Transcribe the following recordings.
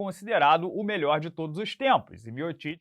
considerado o melhor de todos os tempos, e Miotite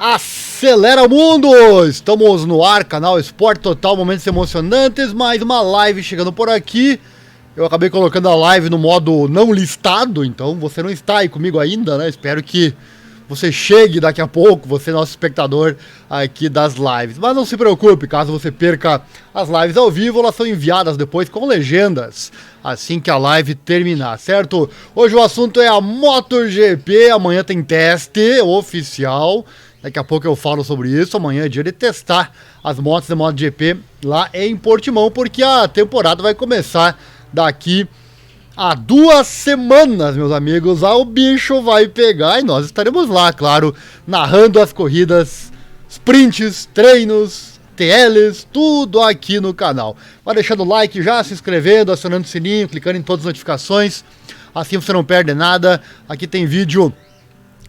Acelera mundo! Estamos no ar, canal Esporte Total, momentos emocionantes, mais uma live chegando por aqui. Eu acabei colocando a live no modo não listado, então você não está aí comigo ainda, né? Espero que você chegue daqui a pouco, você é nosso espectador aqui das lives. Mas não se preocupe, caso você perca as lives ao vivo, elas são enviadas depois com legendas, assim que a live terminar, certo? Hoje o assunto é a MotoGP, amanhã tem teste oficial. Daqui a pouco eu falo sobre isso, amanhã é dia de testar as motos da MotoGP lá em Portimão, porque a temporada vai começar daqui a 2 semanas, meus amigos. O bicho vai pegar e nós estaremos lá, claro, narrando as corridas, sprints, treinos, TLs, tudo aqui no canal. Vai deixando o like já, se inscrevendo, acionando o sininho, clicando em todas as notificações, assim você não perde nada. Aqui tem vídeo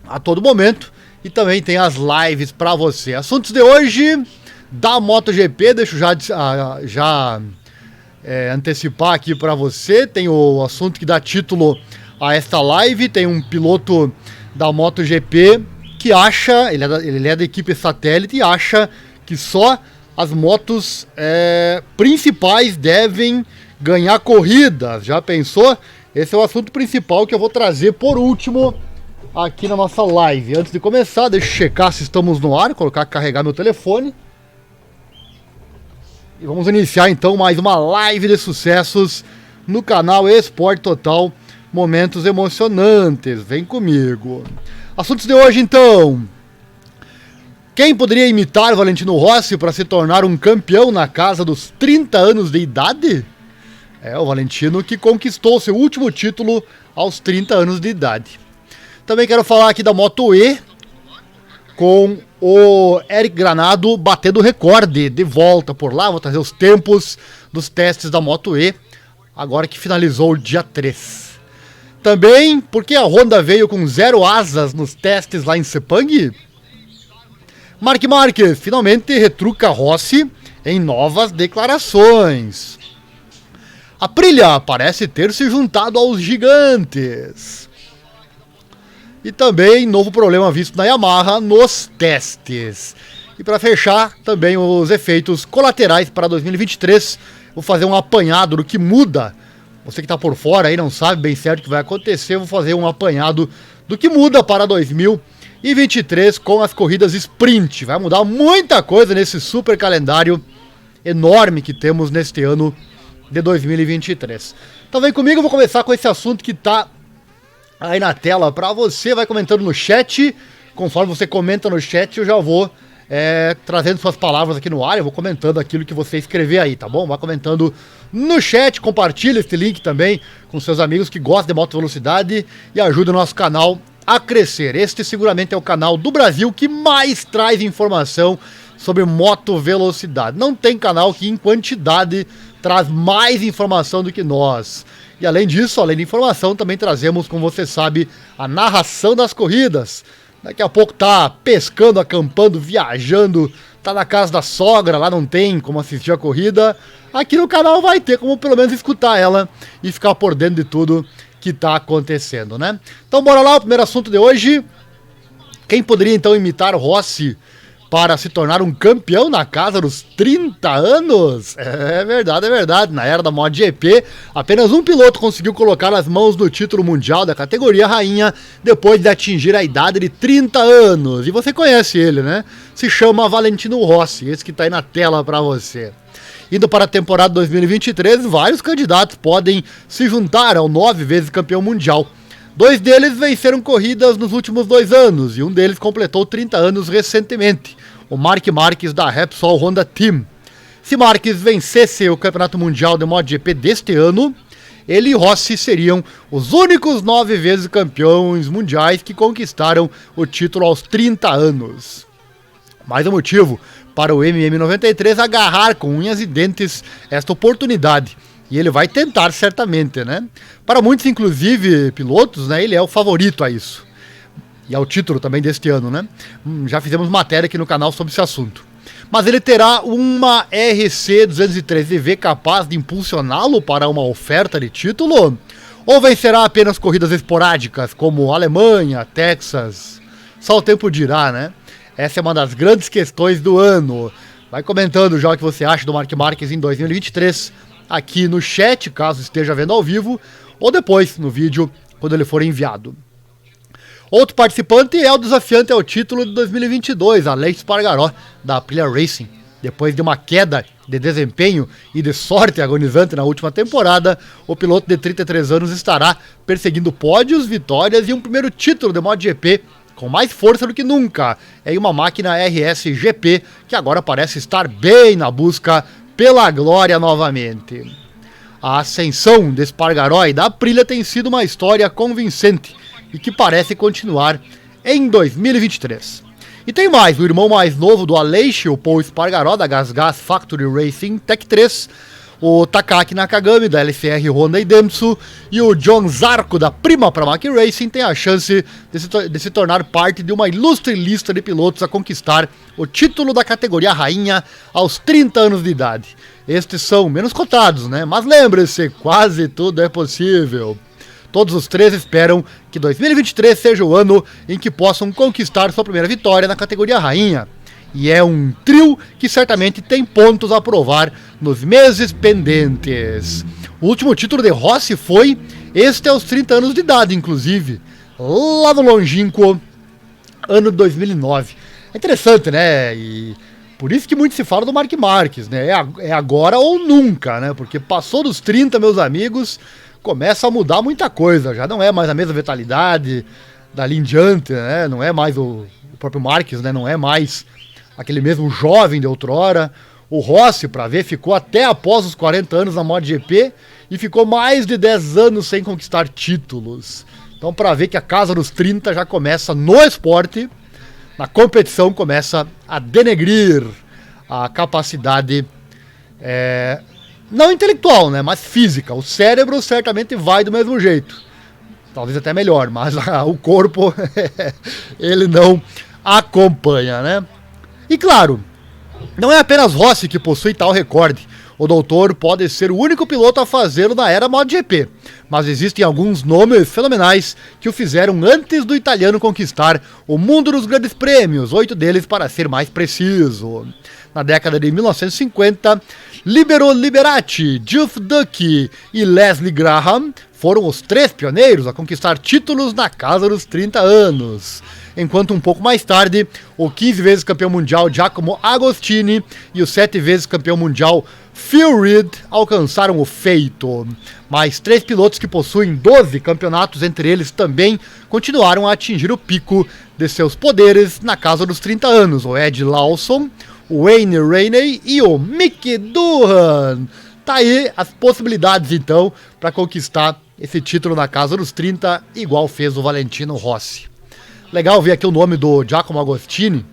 a todo momento. E também tem as lives pra você. Assuntos de hoje da MotoGP, deixa eu já antecipar aqui pra você. Tem o assunto que dá título a esta live. Tem um piloto da MotoGP que acha, ele é da equipe satélite e acha que só as motos principais devem ganhar corridas. Já pensou? Esse é o assunto principal que eu vou trazer por último aqui na nossa live. Antes de começar, deixa eu checar se estamos no ar, carregar meu telefone. E vamos iniciar então mais uma live de sucessos no canal Esporte Total, momentos emocionantes. Vem comigo. Assuntos de hoje então. Quem poderia imitar Valentino Rossi para se tornar um campeão na casa dos 30 anos de idade? É o Valentino que conquistou seu último título aos 30 anos de idade. Também quero falar aqui da Moto E, com o Eric Granado batendo recorde de volta por lá. Vou trazer os tempos dos testes da Moto E, agora que finalizou o dia 3. Também, porque a Honda veio com 0 asas nos testes lá em Sepang? Marc Marquez finalmente retruca Rossi em novas declarações. A Aprilia parece ter se juntado aos gigantes. E também novo problema visto na Yamaha nos testes. E para fechar, também os efeitos colaterais para 2023. Vou fazer um apanhado do que muda. Você que está por fora aí não sabe bem certo o que vai acontecer. Vou fazer um apanhado do que muda para 2023 com as corridas sprint. Vai mudar muita coisa nesse super calendário enorme que temos neste ano de 2023. Então vem comigo, eu vou começar com esse assunto que está aí na tela pra você, vai comentando no chat. Conforme você comenta no chat, eu já vou trazendo suas palavras aqui no ar. Eu vou comentando aquilo que você escrever aí, tá bom? Vai comentando no chat, compartilha esse link também com seus amigos que gostam de moto velocidade e ajuda o nosso canal a crescer. Este seguramente é o canal do Brasil que mais traz informação sobre moto velocidade. Não tem canal que em quantidade traz mais informação do que nós. E além disso, além de informação, também trazemos, como você sabe, a narração das corridas. Daqui a pouco tá pescando, acampando, viajando, tá na casa da sogra, lá não tem como assistir a corrida. Aqui no canal vai ter como pelo menos escutar ela e ficar por dentro de tudo que tá acontecendo, né? Então bora lá, o primeiro assunto de hoje. Quem poderia então imitar Rossi para se tornar um campeão na casa dos 30 anos? É verdade. Na era da MotoGP, apenas um piloto conseguiu colocar as mãos no título mundial da categoria rainha depois de atingir a idade de 30 anos. E você conhece ele, né? Se chama Valentino Rossi, esse que tá aí na tela para você. Indo para a temporada 2023, vários candidatos podem se juntar ao 9 vezes campeão mundial. 2 deles venceram corridas nos últimos 2 anos e um deles completou 30 anos recentemente, o Marc Marquez da Repsol Honda Team. Se Marquez vencesse o Campeonato Mundial de MotoGP deste ano, ele e Rossi seriam os únicos 9 vezes campeões mundiais que conquistaram o título aos 30 anos. Mais um motivo para o MM93 agarrar com unhas e dentes esta oportunidade. E ele vai tentar certamente, né? Para muitos, inclusive pilotos, né, ele é o favorito a isso. E ao título também deste ano, né? Já fizemos matéria aqui no canal sobre esse assunto. Mas ele terá uma RC213V capaz de impulsioná-lo para uma oferta de título? Ou vencerá apenas corridas esporádicas, como Alemanha, Texas? Só o tempo dirá, né? Essa é uma das grandes questões do ano. Vai comentando já o que você acha do Mark Marques em 2023 aqui no chat, caso esteja vendo ao vivo, ou depois no vídeo, quando ele for enviado. Outro participante é o desafiante ao título de 2022, Aleix Espargaró, da Aprilia Racing. Depois de uma queda de desempenho e de sorte agonizante na última temporada, o piloto de 33 anos estará perseguindo pódios, vitórias e um primeiro título de MotoGP com mais força do que nunca, em uma máquina RS GP que agora parece estar bem na busca pela glória novamente. A ascensão de Espargaró e da Aprilia tem sido uma história convincente e que parece continuar em 2023. E tem mais, o irmão mais novo do Aleix, o Paul Espargaró, da GasGas Factory Racing Tech 3, o Takaki Nakagami, da LCR Honda e Dentsu, e o John Zarco, da Prima Pramac Racing, tem a chance de se tornar parte de uma ilustre lista de pilotos a conquistar o título da categoria rainha aos 30 anos de idade. Estes são menos cotados, né? Mas lembre-se, quase tudo é possível. Todos os três esperam que 2023 seja o ano em que possam conquistar sua primeira vitória na categoria rainha. E é um trio que certamente tem pontos a provar nos meses pendentes. O último título de Rossi foi este aos 30 anos de idade, inclusive, lá no longínquo ano de 2009. É interessante, né? E por isso que muito se fala do Mark Marques, né? É agora ou nunca, né? Porque passou dos 30, meus amigos, começa a mudar muita coisa. Já não é mais a mesma vitalidade dali em diante, né? Não é mais o próprio Marques, né? Não é mais aquele mesmo jovem de outrora. O Rossi, para ver, ficou até após os 40 anos na MotoGP e ficou mais de 10 anos sem conquistar títulos. Então, para ver que a casa dos 30 já começa no esporte, na competição, começa a denegrir a capacidade não intelectual, né, mas física. O cérebro certamente vai do mesmo jeito, talvez até melhor, mas o corpo ele não acompanha, né? E claro, não é apenas Rossi que possui tal recorde. O doutor pode ser o único piloto a fazê-lo na era MotoGP, mas existem alguns nomes fenomenais que o fizeram antes do italiano conquistar o mundo dos grandes prêmios, 8 deles para ser mais preciso. Na década de 1950, Libero Liberati, Geoff Ducky e Leslie Graham foram os 3 pioneiros a conquistar títulos na casa dos 30 anos. Enquanto um pouco mais tarde, o 15 vezes campeão mundial Giacomo Agostini e o 7 vezes campeão mundial Phil Reed alcançaram o feito. Mais 3 pilotos que possuem 12 campeonatos entre eles também continuaram a atingir o pico de seus poderes na casa dos 30 anos. O Ed Lawson, o Wayne Rainey e o Mick Doohan. Tá aí as possibilidades então para conquistar esse título na casa dos 30, igual fez o Valentino Rossi. Legal ver aqui o nome do Giacomo Agostini.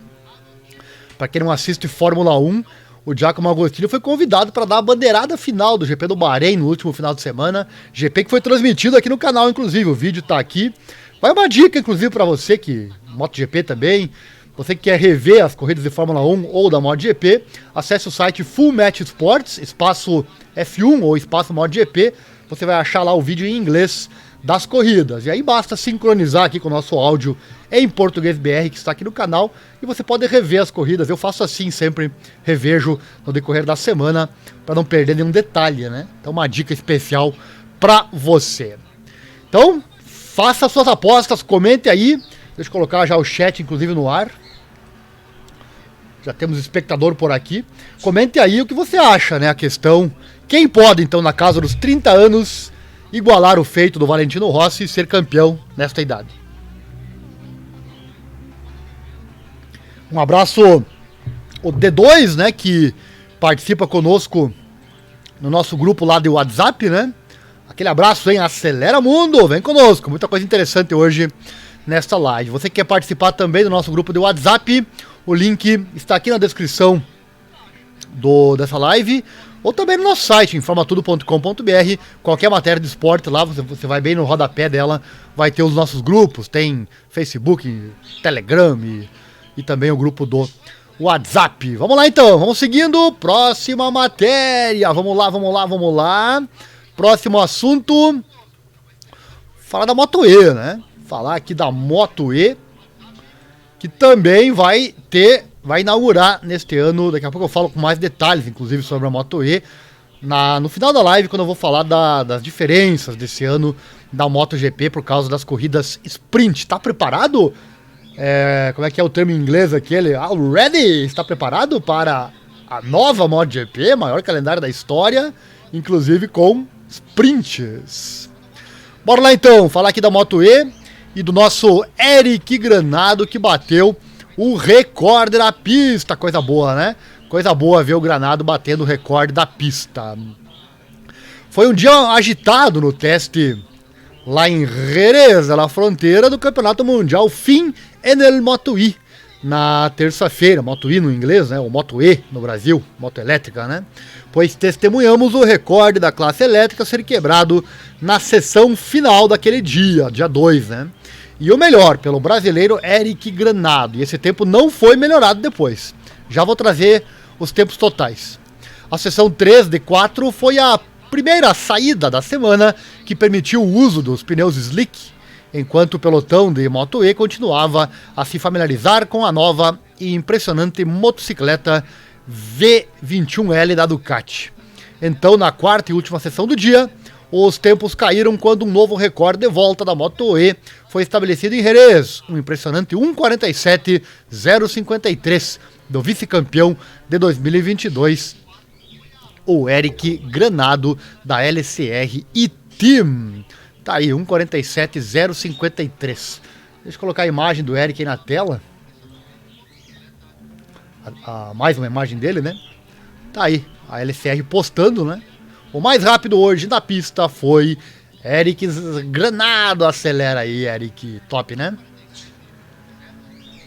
Para quem não assiste Fórmula 1, o Giacomo Agostini foi convidado para dar a bandeirada final do GP do Bahrein no último final de semana. GP que foi transmitido aqui no canal, inclusive. O vídeo tá aqui. Vai uma dica, inclusive, para você que MotoGP também. Você que quer rever as corridas de Fórmula 1 ou da MotoGP, acesse o site Full Match Sports, espaço F1 ou espaço MotoGP. Você vai achar lá o vídeo em inglês das corridas. E aí basta sincronizar aqui com o nosso áudio em português BR que está aqui no canal e você pode rever as corridas. Eu faço assim sempre, revejo no decorrer da semana para não perder nenhum detalhe, né? Então uma dica especial para você. Então, faça suas apostas, comente aí. Deixa eu colocar já o chat inclusive no ar. Já temos espectador por aqui. Comente aí o que você acha, né? A questão, quem pode então na casa dos 30 anos igualar o feito do Valentino Rossi e ser campeão nesta idade. Um abraço o D2, né, que participa conosco no nosso grupo lá do WhatsApp, né? Aquele abraço, hein? Acelera Mundo, vem conosco. Muita coisa interessante hoje nesta live. Você que quer participar também do nosso grupo de WhatsApp, o link está aqui na descrição dessa live, ou também no nosso site, informatudo.com.br. Qualquer matéria de esporte lá, você vai bem no rodapé dela, vai ter os nossos grupos, tem Facebook, Telegram e também o grupo do WhatsApp. Vamos lá então, vamos seguindo. Próxima matéria, vamos lá. Próximo assunto, falar da Moto E, né? Falar aqui da Moto E, que também vai inaugurar neste ano. Daqui a pouco eu falo com mais detalhes, inclusive, sobre a Moto E, no final da live, quando eu vou falar das diferenças desse ano da MotoGP por causa das corridas sprint. Tá preparado? Como é que é o termo em inglês aquele? Ready? Está preparado para a nova MotoGP, maior calendário da história, inclusive com sprints. Bora lá então, falar aqui da Moto E e do nosso Eric Granado, que bateu o recorde da pista. Coisa boa, né? Coisa boa ver o Granado batendo o recorde da pista. Foi um dia agitado no teste lá em Jerez, na fronteira do Campeonato Mundial FIM Enel Moto E, na terça-feira. Moto E no inglês, né? Ou Moto E no Brasil, moto elétrica, né? Pois testemunhamos o recorde da classe elétrica ser quebrado na sessão final daquele dia 2, né? E o melhor, pelo brasileiro Eric Granado. E esse tempo não foi melhorado depois. Já vou trazer os tempos totais. A sessão 3 de 4 foi a primeira saída da semana que permitiu o uso dos pneus slick, enquanto o pelotão de Moto E continuava a se familiarizar com a nova e impressionante motocicleta V21L da Ducati. Então, na quarta e última sessão do dia, os tempos caíram quando um novo recorde de volta da Moto E foi estabelecido em Jerez, um impressionante 1:47.053 do vice-campeão de 2022, o Eric Granado da LCR E-Team. Tá aí, 1:47.053. Deixa eu colocar a imagem do Eric aí na tela. Mais uma imagem dele, né? Tá aí, a LCR postando, né? O mais rápido hoje na pista foi Eric Granado. Acelera aí, Eric. Top, né?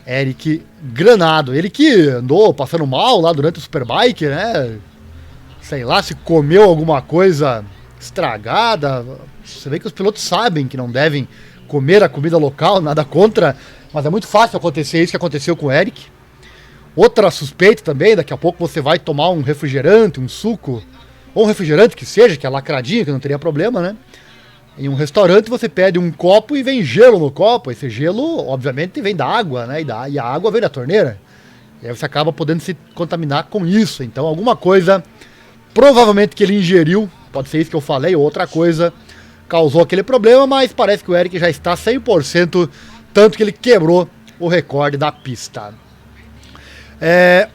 Eric Granado. Ele que andou passando mal lá durante o Superbike, né? Sei lá, se comeu alguma coisa estragada. Você vê que os pilotos sabem que não devem comer a comida local, nada contra, mas é muito fácil acontecer isso que aconteceu com o Eric. Outra suspeita também, daqui a pouco você vai tomar um refrigerante, um suco, ou um refrigerante que seja, que é lacradinho, que não teria problema, né? Em um restaurante você pede um copo e vem gelo no copo. Esse gelo, obviamente, vem da água, né? E a água vem da torneira. E aí você acaba podendo se contaminar com isso. Então alguma coisa, provavelmente que ele ingeriu, pode ser isso que eu falei, ou outra coisa, causou aquele problema, mas parece que o Eric já está 100%, tanto que ele quebrou o recorde da pista.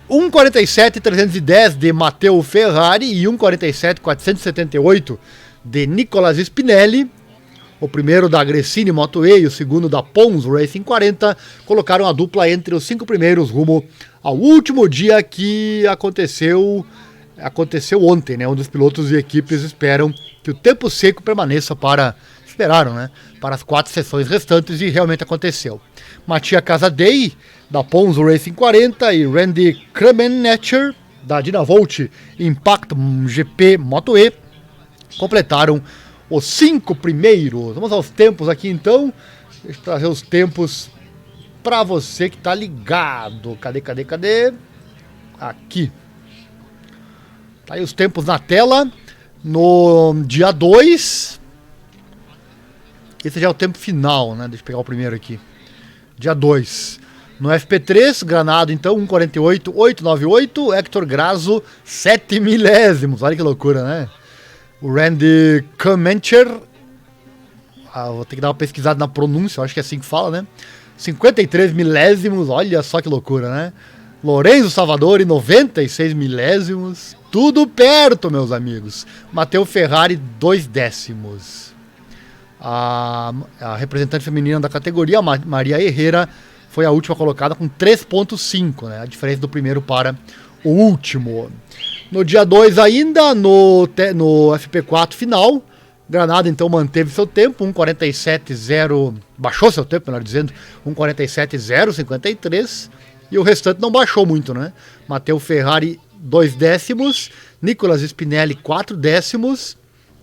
1:47.310 de Matteo Ferrari e 1:47.478 de Nicolas Spinelli, o primeiro da Gresini Moto E e o segundo da Pons Racing 40, colocaram a dupla entre os 5 primeiros rumo ao último dia que aconteceu ontem, né? Onde os pilotos e equipes esperam que o tempo seco permaneça esperaram, né? Para as 4 sessões restantes, e realmente aconteceu. Mattia Casadei, da Pons Racing 40, e Randy Kramenetcher, da Dynavolt Impact GP Moto E, completaram os 5 primeiros. Vamos aos tempos aqui então. Deixa eu trazer os tempos para você que tá ligado. Cadê? Aqui. Tá aí os tempos na tela. No dia 2. Esse já é o tempo final, né? Deixa eu pegar o primeiro aqui. Dia 2. No FP3, Granado, então, 1:48.898. Hector Grasso, 7 milésimos. Olha que loucura, né? O Randy Kramenetcher, vou ter que dar uma pesquisada na pronúncia, eu acho que é assim que fala, né? 53 milésimos, olha só que loucura, né? Lorenzo Savadori, 96 milésimos. Tudo perto, meus amigos. Matteo Ferrari, 2 décimos. A representante feminina da categoria, Maria Herrera, foi a última colocada com 3.5, né? A diferença do primeiro para o último. No dia 2 ainda, no FP4 final, Granado então manteve seu tempo, 1:47.0, baixou seu tempo, melhor dizendo, 1:47.053, e o restante não baixou muito, né? Matteo Ferrari, 2 décimos, Nicolas Spinelli, 4 décimos,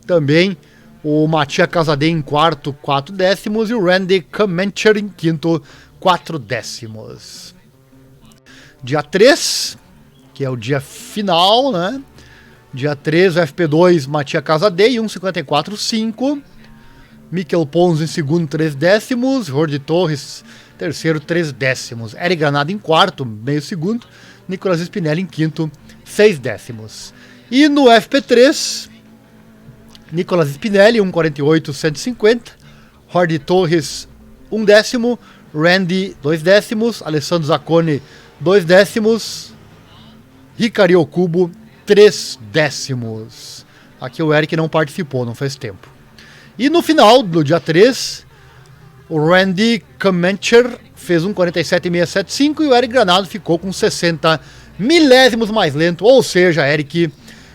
também o Mattia Casadei em quarto, 4 décimos, e o Randy Kramenetcher em quinto, 4 décimos. Dia 3, que é o dia final, né? Dia 3, FP2, Mattia Casadei, 1:54.5. Mikel Pons em segundo, 3 décimos. Jordi Torres terceiro 3 décimos. Eric Granado em quarto, meio segundo. Nicolas Spinelli em quinto, 6 décimos. E no FP3, Nicolas Spinelli, 1,48, 150. Jorge Torres, 1 décimo. Randy, 2 décimos. Alessandro Zacconi, 2 décimos. Ricardo Cubo, 3 décimos. Aqui o Eric não participou, não fez tempo. E no final, do dia 3, o Randy Kamencher fez 1,47,675 e o Eric Granado ficou com 60 milésimos mais lento. Ou seja, Eric,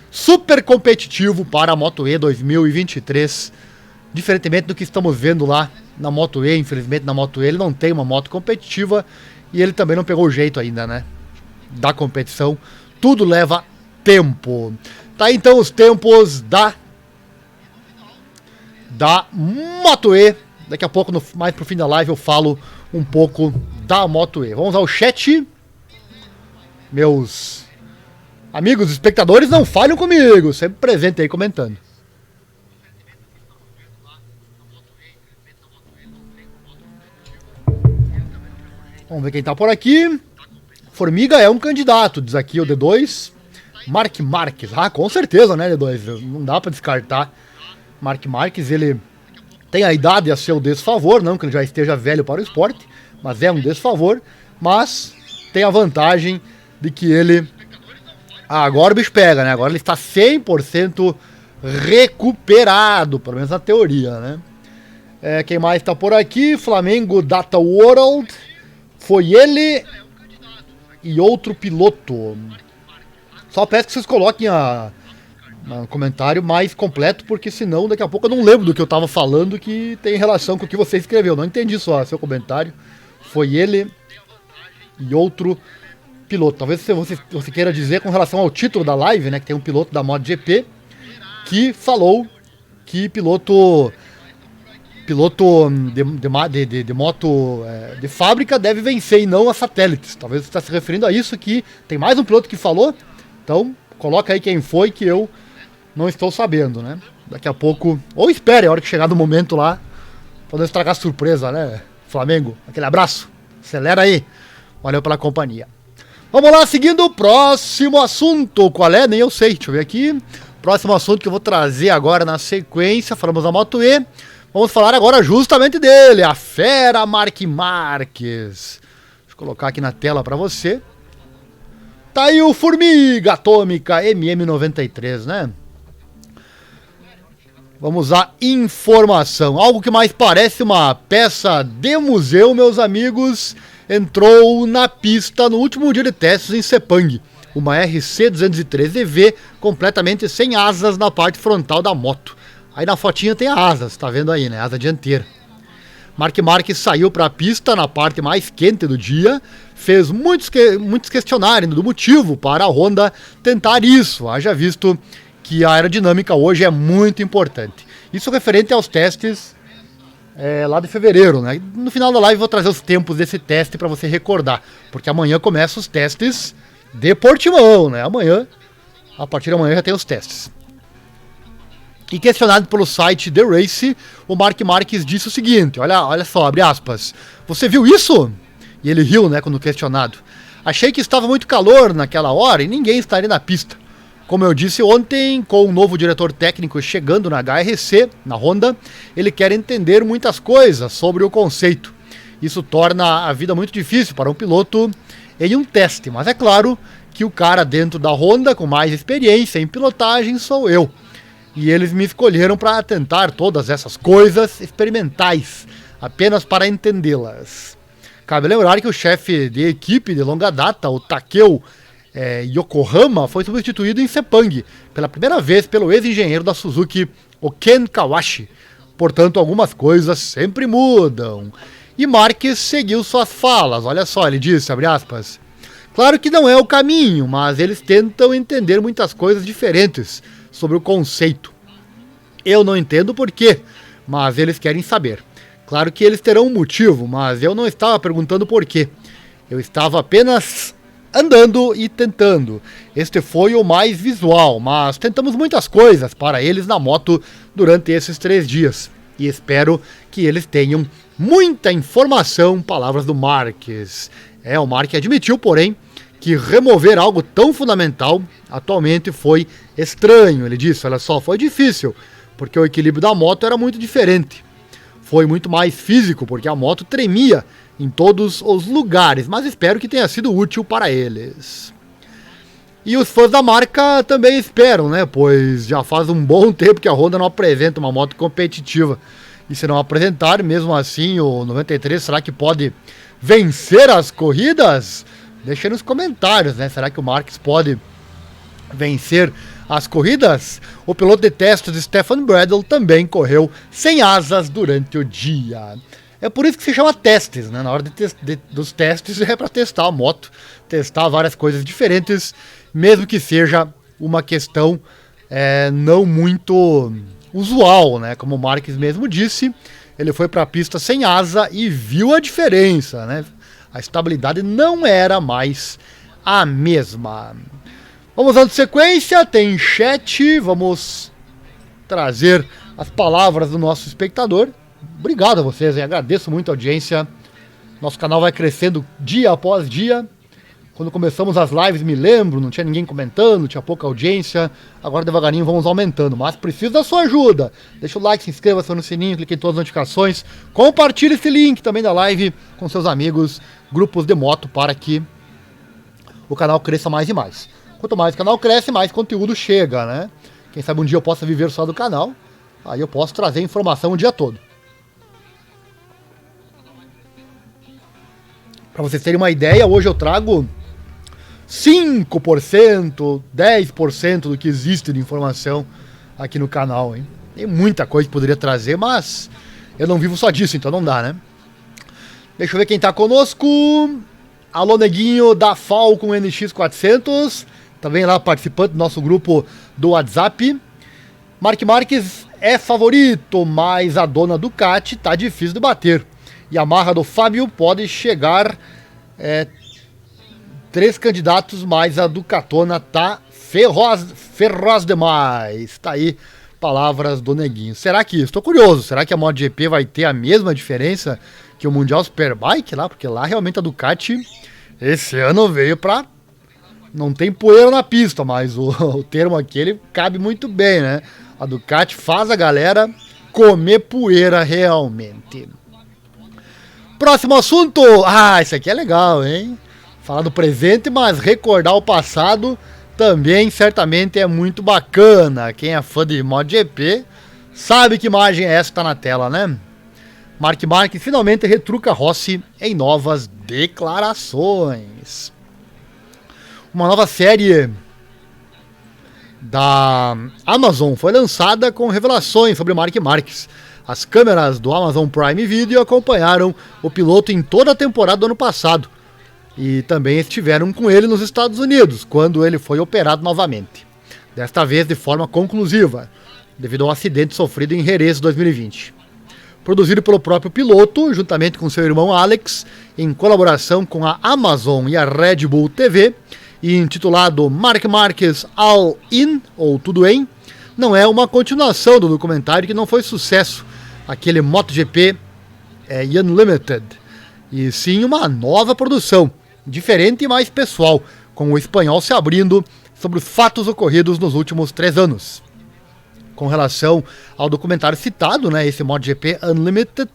super competitivo para a Moto E 2023. Diferentemente do que estamos vendo lá na Moto E, infelizmente na Moto E ele não tem uma moto competitiva e ele também não pegou o jeito ainda, né? Da competição. Tudo leva tempo. Tá, então os tempos da Moto E. Daqui a pouco, mais pro fim da live, eu falo um pouco da Moto E. Vamos ao chat. Meus amigos espectadores, não falham comigo. Sempre presente aí comentando. Vamos ver quem tá por aqui. Formiga é um candidato, diz aqui o D2. Mark Marques. Ah, com certeza, né, D2? Não dá pra descartar. Mark Marques, ele tem a idade a seu desfavor, não que ele já esteja velho para o esporte, mas é um desfavor, mas tem a vantagem de que ele... Ah, agora o bicho pega, né? Agora ele está 100% recuperado, pelo menos na teoria, né? Quem mais está por aqui? Flamengo Data World. Foi ele e outro piloto. Só peço que vocês coloquem um comentário mais completo, porque senão daqui a pouco eu não lembro do que eu tava falando que tem relação com o que você escreveu. Não entendi só seu comentário. Foi ele e outro piloto. Talvez você queira dizer com relação ao título da live, né? Que tem um piloto da MotoGP que falou que piloto de moto de fábrica deve vencer e não a satélites. Talvez você está se referindo a isso, que tem mais um piloto que falou. Então, coloca aí quem foi, que eu não estou sabendo, né? Daqui a pouco, ou espere a hora que chegar no momento lá, pra não estragar a surpresa, né? Flamengo, aquele abraço, acelera aí. Valeu pela companhia. Vamos lá, seguindo o próximo assunto. Qual é? Nem eu sei, deixa eu ver aqui. Próximo assunto que eu vou trazer agora na sequência, falamos da Moto E. Vamos falar agora justamente dele, a fera Mark Marques. Deixa eu colocar aqui na tela pra você. Tá aí o Formiga Atômica MM93, né? Vamos à informação. Algo que mais parece uma peça de museu, meus amigos, entrou na pista no último dia de testes em Sepang. Uma RC213V completamente sem asas na parte frontal da moto. Aí na fotinha tem a asas, tá vendo aí, né? Asa dianteira. Mark Marques saiu para a pista na parte mais quente do dia, fez muitos questionarem do motivo para a Honda tentar isso, haja visto que a aerodinâmica hoje é muito importante. Isso referente aos testes lá de fevereiro, né? No final da live eu vou trazer os tempos desse teste para você recordar, porque amanhã começam os testes de Portimão, né? Amanhã, a partir de amanhã já tem os testes. E questionado pelo site The Race, o Mark Marques disse o seguinte, olha só, abre aspas, você viu isso? E ele riu, né, quando questionado. Achei que estava muito calor naquela hora e ninguém estaria na pista. Como eu disse ontem, com o novo diretor técnico chegando na HRC, na Honda, ele quer entender muitas coisas sobre o conceito. Isso torna a vida muito difícil para um piloto em um teste, mas é claro que o cara dentro da Honda com mais experiência em pilotagem sou eu. E eles me escolheram para tentar todas essas coisas experimentais, apenas para entendê-las. Cabe lembrar que o chefe de equipe de longa data, o Takeo Yokohama, foi substituído em Sepang, pela primeira vez pelo ex-engenheiro da Suzuki, o Ken Kawashi. Portanto, algumas coisas sempre mudam. E Marques seguiu suas falas, olha só, ele disse, abre aspas, claro que não é o caminho, mas eles tentam entender muitas coisas diferentes sobre o conceito. Eu não entendo por quê, mas eles querem saber. Claro que eles terão um motivo, mas eu não estava perguntando por quê. Eu estava apenas andando e tentando. Este foi o mais visual, mas tentamos muitas coisas para eles na moto durante esses 3 dias. E espero que eles tenham Muita informação, palavras do Marques. O Marques admitiu, porém, que remover algo tão fundamental atualmente foi estranho. Ele disse, olha só, foi difícil, porque o equilíbrio da moto era muito diferente. Foi muito mais físico, porque a moto tremia em todos os lugares, mas espero que tenha sido útil para eles. E os fãs da marca também esperam, né? Pois já faz um bom tempo que a Honda não apresenta uma moto competitiva. E se não apresentar, mesmo assim, o 93, será que pode vencer as corridas? Deixa aí nos comentários, né? Será que o Marques pode vencer as corridas? O piloto de testes Stefan Bradl também correu sem asas durante o dia. É por isso que se chama testes, né? Na hora dos testes é para testar a moto, testar várias coisas diferentes, mesmo que seja uma questão não muito usual, né? Como o Marques mesmo disse, ele foi para a pista sem asa e viu a diferença, né? A estabilidade não era mais a mesma. Vamos dando sequência, tem chat, vamos trazer as palavras do nosso espectador. Obrigado a vocês, hein? Agradeço muito a audiência. Nosso canal vai crescendo dia após dia. Quando começamos as lives, me lembro, não tinha ninguém comentando, tinha pouca audiência. Agora devagarinho vamos aumentando, mas preciso da sua ajuda. Deixa o like, se inscreva, acione o sininho, clique em todas as notificações. Compartilhe esse link também da live com seus amigos, grupos de moto, para que o canal cresça mais e mais. Quanto mais o canal cresce, mais conteúdo chega, né? Quem sabe um dia eu possa viver só do canal, aí eu posso trazer informação o dia todo. Para vocês terem uma ideia, hoje eu trago 5%, 10% do que existe de informação aqui no canal, hein? Tem muita coisa que poderia trazer, mas eu não vivo só disso, então não dá, né? Deixa eu ver quem tá conosco. Alô, neguinho da Falcon NX400, também lá participante do nosso grupo do WhatsApp. Mark Marques é favorito, mas a dona Ducati tá difícil de bater. E a marra do Fábio pode chegar 3 candidatos, mas a Ducatona tá feroz demais. Tá aí, palavras do neguinho. Será que, estou curioso, será que a MotoGP vai ter a mesma diferença que o Mundial Superbike lá? Porque lá realmente a Ducati esse ano veio pra... Não tem poeira na pista, mas o termo aqui ele cabe muito bem, né? A Ducati faz a galera comer poeira realmente. Próximo assunto. Isso aqui é legal, hein? Falar do presente, mas recordar o passado também certamente é muito bacana. Quem é fã de MotoGP sabe que imagem é essa que tá na tela, né? Mark Marques finalmente retruca Rossi em novas declarações. Uma nova série da Amazon foi lançada com revelações sobre Mark Marques. As câmeras do Amazon Prime Video acompanharam o piloto em toda a temporada do ano passado e também estiveram com ele nos Estados Unidos, quando ele foi operado novamente. Desta vez de forma conclusiva, devido ao acidente sofrido em Jerez 2020. Produzido pelo próprio piloto, juntamente com seu irmão Alex, em colaboração com a Amazon e a Red Bull TV, e intitulado Mark Marques All In, ou Tudo Em, não é uma continuação do documentário que não foi sucesso, aquele MotoGP Unlimited, e sim uma nova produção, diferente e mais pessoal, com o espanhol se abrindo sobre os fatos ocorridos nos últimos 3 anos. Com relação ao documentário citado, né, esse MotoGP Unlimited,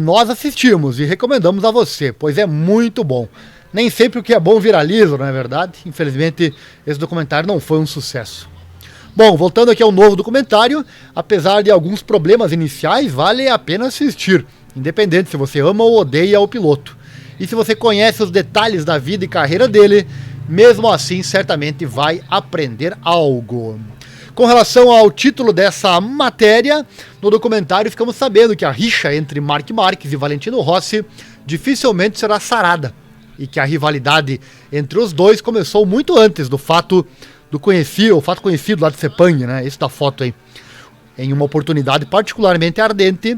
nós assistimos e recomendamos a você, pois é muito bom. Nem sempre o que é bom viraliza, não é verdade? Infelizmente, esse documentário não foi um sucesso. Bom, voltando aqui ao novo documentário, apesar de alguns problemas iniciais, vale a pena assistir, independente se você ama ou odeia o piloto. E se você conhece os detalhes da vida e carreira dele, mesmo assim certamente vai aprender algo. Com relação ao título dessa matéria, no documentário ficamos sabendo que a rixa entre Mark Marques e Valentino Rossi dificilmente será sarada, e que a rivalidade entre os dois começou muito antes do fato conhecido lá de Sepang, né? Esse da foto aí. Em uma oportunidade particularmente ardente,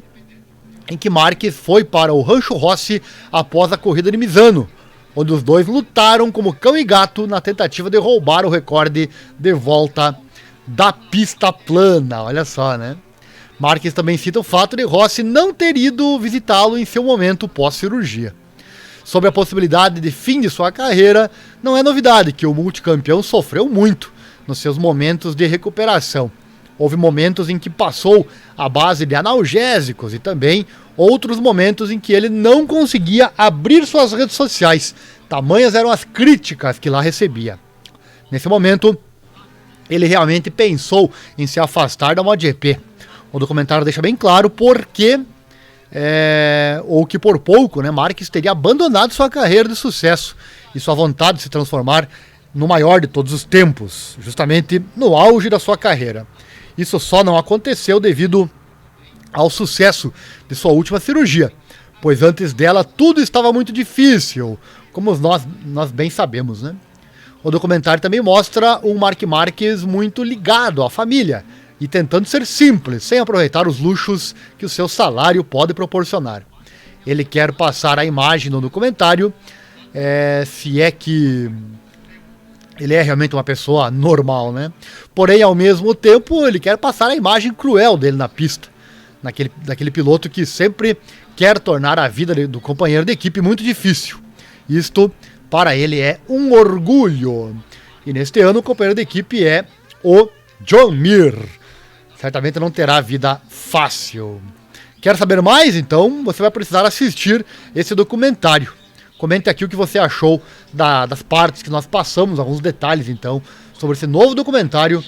em que Marques foi para o Rancho Rossi após a corrida de Misano, onde os dois lutaram como cão e gato na tentativa de roubar o recorde de volta da pista plana. Olha só, né? Marques também cita o fato de Rossi não ter ido visitá-lo em seu momento pós-cirurgia. Sobre a possibilidade de fim de sua carreira, não é novidade que o multicampeão sofreu muito nos seus momentos de recuperação. Houve momentos em que passou à base de analgésicos e também outros momentos em que ele não conseguia abrir suas redes sociais. Tamanhas eram as críticas que lá recebia. Nesse momento, ele realmente pensou em se afastar da MotoGP. O documentário deixa bem claro ou que por pouco, né, Marques teria abandonado sua carreira de sucesso e sua vontade de se transformar no maior de todos os tempos, justamente no auge da sua carreira. Isso só não aconteceu devido ao sucesso de sua última cirurgia, pois antes dela tudo estava muito difícil, como nós bem sabemos, né? O documentário também mostra um Marc Marquez muito ligado à família e tentando ser simples, sem aproveitar os luxos que o seu salário pode proporcionar. Ele quer passar a imagem no documentário, se é que ele é realmente uma pessoa normal, né? Porém, ao mesmo tempo, ele quer passar a imagem cruel dele na pista, daquele piloto que sempre quer tornar a vida do companheiro de equipe muito difícil. Isto, para ele, é um orgulho. E neste ano, o companheiro de equipe é o John Mir. Certamente não terá vida fácil. Quer saber mais? Então, você vai precisar assistir esse documentário. Comente aqui o que você achou das partes que nós passamos, alguns detalhes, então, sobre esse novo documentário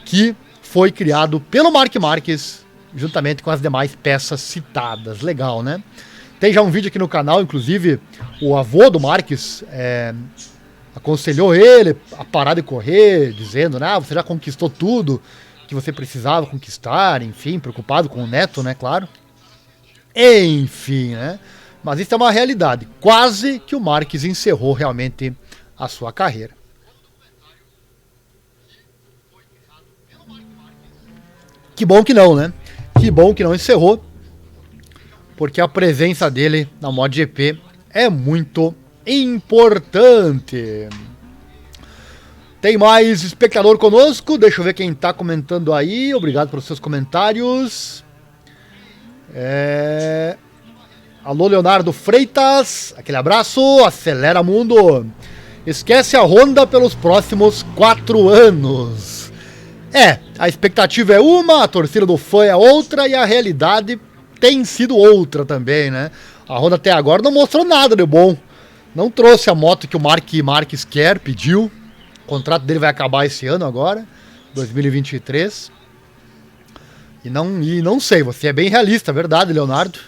que foi criado pelo Marc Marquez, juntamente com as demais peças citadas. Legal, né? Tem já um vídeo aqui no canal, inclusive, o avô do Marquez aconselhou ele a parar de correr, dizendo, né, você já conquistou tudo que você precisava conquistar, enfim, preocupado com o neto, né, claro. Enfim, né? Mas isso é uma realidade. Quase que o Marquez encerrou realmente a sua carreira. Que bom que não, né? Que bom que não encerrou, porque a presença dele na MotoGP é muito importante. Tem mais espectador conosco, deixa eu ver quem tá comentando aí. Obrigado pelos seus comentários. Alô, Leonardo Freitas, aquele abraço, acelera mundo. Esquece a Honda pelos próximos 4 anos. A expectativa é uma, a torcida do fã é outra e a realidade tem sido outra também, né? A Honda até agora não mostrou nada de bom. Não trouxe a moto que o Marc Marquez pediu. O contrato dele vai acabar esse ano agora, 2023. E não sei, você é bem realista, verdade, Leonardo?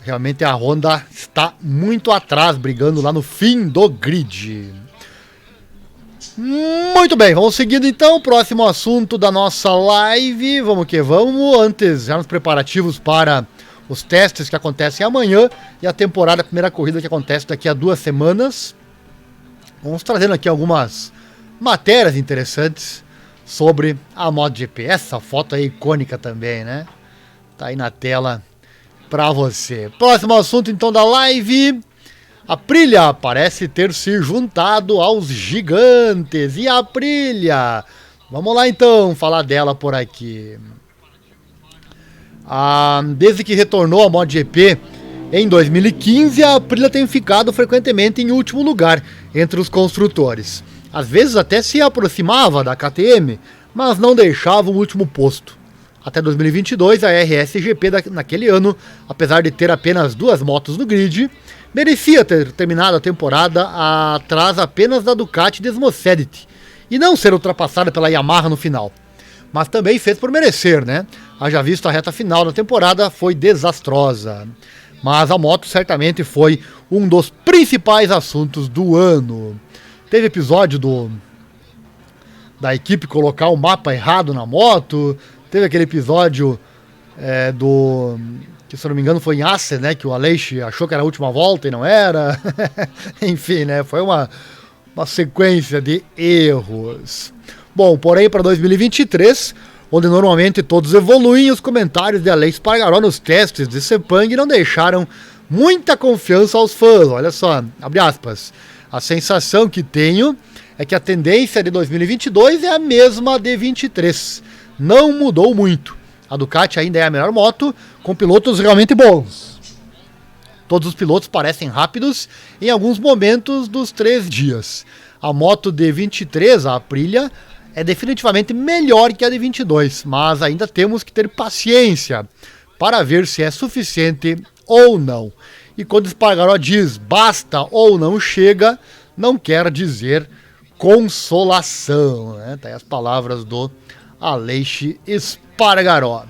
Realmente a Honda está muito atrás, brigando lá no fim do grid. Muito bem, vamos seguindo então. Próximo assunto da nossa live. Vamos que vamos. Antes, já nos preparativos para os testes que acontecem amanhã e a temporada, a primeira corrida que acontece daqui a 2 semanas. Vamos trazendo aqui algumas matérias interessantes sobre a MotoGP. Essa foto é icônica também, né? Tá aí na tela para você. Próximo assunto então da live. A Aprilia parece ter se juntado aos gigantes. E a Aprilia? Vamos lá então falar dela por aqui. Desde que retornou à MotoGP em 2015, a Aprilia tem ficado frequentemente em último lugar entre os construtores. Às vezes até se aproximava da KTM, mas não deixava o último posto. Até 2022, a RSGP naquele ano, apesar de ter apenas 2 motos no grid, merecia ter terminado a temporada atrás apenas da Ducati Desmosedici e não ser ultrapassada pela Yamaha no final. Mas também fez por merecer, né? Haja visto a reta final da temporada foi desastrosa. Mas a moto certamente foi um dos principais assuntos do ano. Teve episódio da equipe colocar o mapa errado na moto. Teve aquele episódio que, se eu não me engano, foi em Assen, né? Que o Aleix achou que era a última volta e não era. Enfim, né? Foi uma sequência de erros. Bom, porém, para 2023, onde normalmente todos evoluem, os comentários de Aleix Espargaró nos testes de Sepang não deixaram muita confiança aos fãs. Olha só, abre aspas. A sensação que tenho é que a tendência de 2022 é a mesma de 23. Não mudou muito. A Ducati ainda é a melhor moto, com pilotos realmente bons. Todos os pilotos parecem rápidos em alguns momentos dos 3 dias. A moto de 23, a Aprilia, é definitivamente melhor que a de 22, mas ainda temos que ter paciência para ver se é suficiente ou não. E quando Espargaró diz basta ou não chega, não quer dizer consolação, né? Tá aí as palavras do Aleix Espargaró.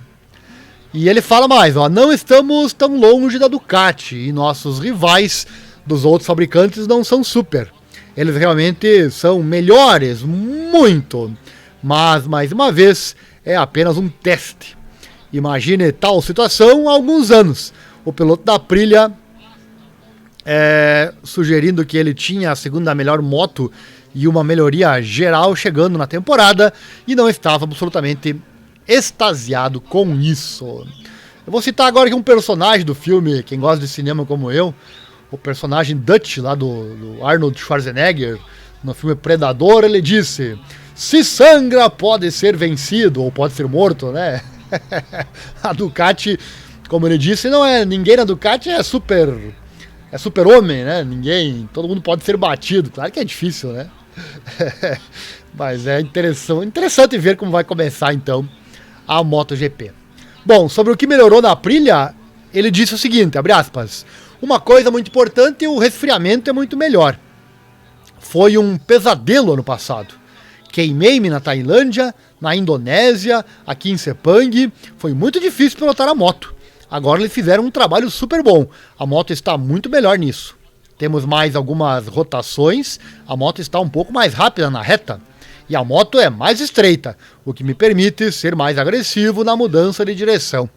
E ele fala mais, ó, não estamos tão longe da Ducati e nossos rivais dos outros fabricantes não são super. Eles realmente são melhores, muito. Mas, mais uma vez, é apenas um teste. Imagine tal situação há alguns anos. O piloto da Aprilia sugerindo que ele tinha a segunda melhor moto e uma melhoria geral chegando na temporada e não estava absolutamente extasiado com isso. Eu vou citar agora aqui um personagem do filme, quem gosta de cinema como eu, o personagem Dutch lá do Arnold Schwarzenegger, no filme Predador, ele disse: se sangra pode ser vencido ou pode ser morto, né? A Ducati, como ele disse, não é ninguém na Ducati é super homem, né? Todo mundo pode ser batido, claro que é difícil, né? Mas é interessante ver como vai começar então a MotoGP. Bom, sobre o que melhorou na Aprilia, ele disse o seguinte, abre aspas, uma coisa muito importante, o resfriamento é muito melhor. Foi um pesadelo ano passado. Queimei-me na Tailândia, na Indonésia, aqui em Sepang, foi muito difícil pilotar a moto. Agora eles fizeram um trabalho super bom, a moto está muito melhor nisso. Temos mais algumas rotações, a moto está um pouco mais rápida na reta. E a moto é mais estreita, o que me permite ser mais agressivo na mudança de direção.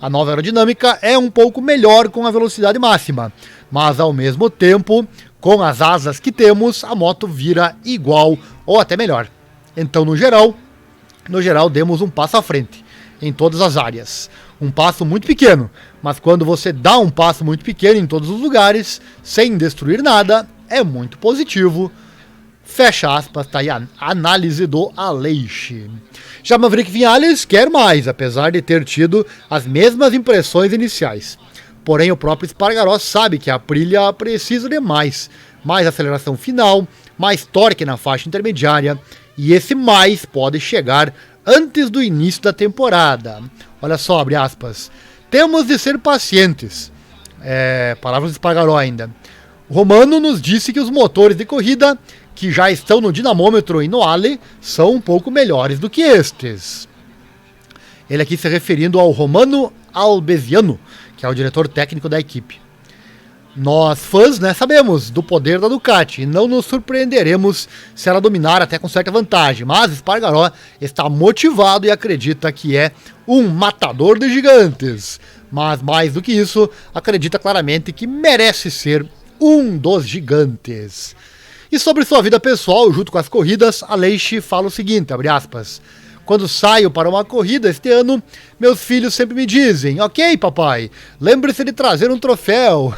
A nova aerodinâmica é um pouco melhor com a velocidade máxima, mas ao mesmo tempo, com as asas que temos, a moto vira igual ou até melhor. Então, no geral, demos um passo à frente, em todas as áreas. Um passo muito pequeno, mas quando você dá um passo muito pequeno em todos os lugares, sem destruir nada, é muito positivo. Fecha aspas, tá aí a análise do Aleix. Já Maverick Viñales quer mais, apesar de ter tido as mesmas impressões iniciais. Porém, o próprio Espargaró sabe que a Aprilia precisa de mais aceleração final, mais torque na faixa intermediária, e esse mais pode chegar antes do início da temporada. Olha só, abre aspas. Temos de ser pacientes. Palavras do Espargaró ainda. O Romano nos disse que os motores de corrida que já estão no dinamômetro e no Ale são um pouco melhores do que estes. Ele aqui se referindo ao Romano Albesiano, que é o diretor técnico da equipe. Nós fãs, né, sabemos do poder da Ducati e não nos surpreenderemos se ela dominar até com certa vantagem, mas Espargaró está motivado e acredita que é um matador de gigantes. Mas mais do que isso, acredita claramente que merece ser um dos gigantes. E sobre sua vida pessoal, junto com as corridas, Aleix fala o seguinte, abre aspas, quando saio para uma corrida este ano, meus filhos sempre me dizem, ok papai, lembre-se de trazer um troféu.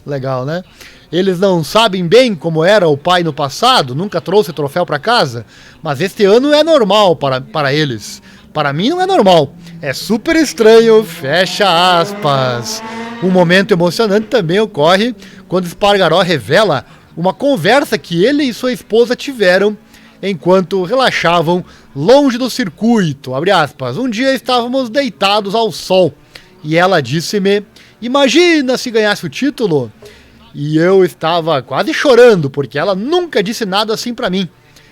Legal, né? Eles não sabem bem como era o pai no passado, nunca trouxe troféu para casa, mas este ano é normal para eles. Para mim não é normal, é super estranho, fecha aspas. Um momento emocionante também ocorre quando Espargaró revela uma conversa que ele e sua esposa tiveram enquanto relaxavam longe do circuito, abre aspas. Um dia estávamos deitados ao sol e ela disse-me, imagina se ganhasse o título. E eu estava quase chorando, porque ela nunca disse nada assim pra mim.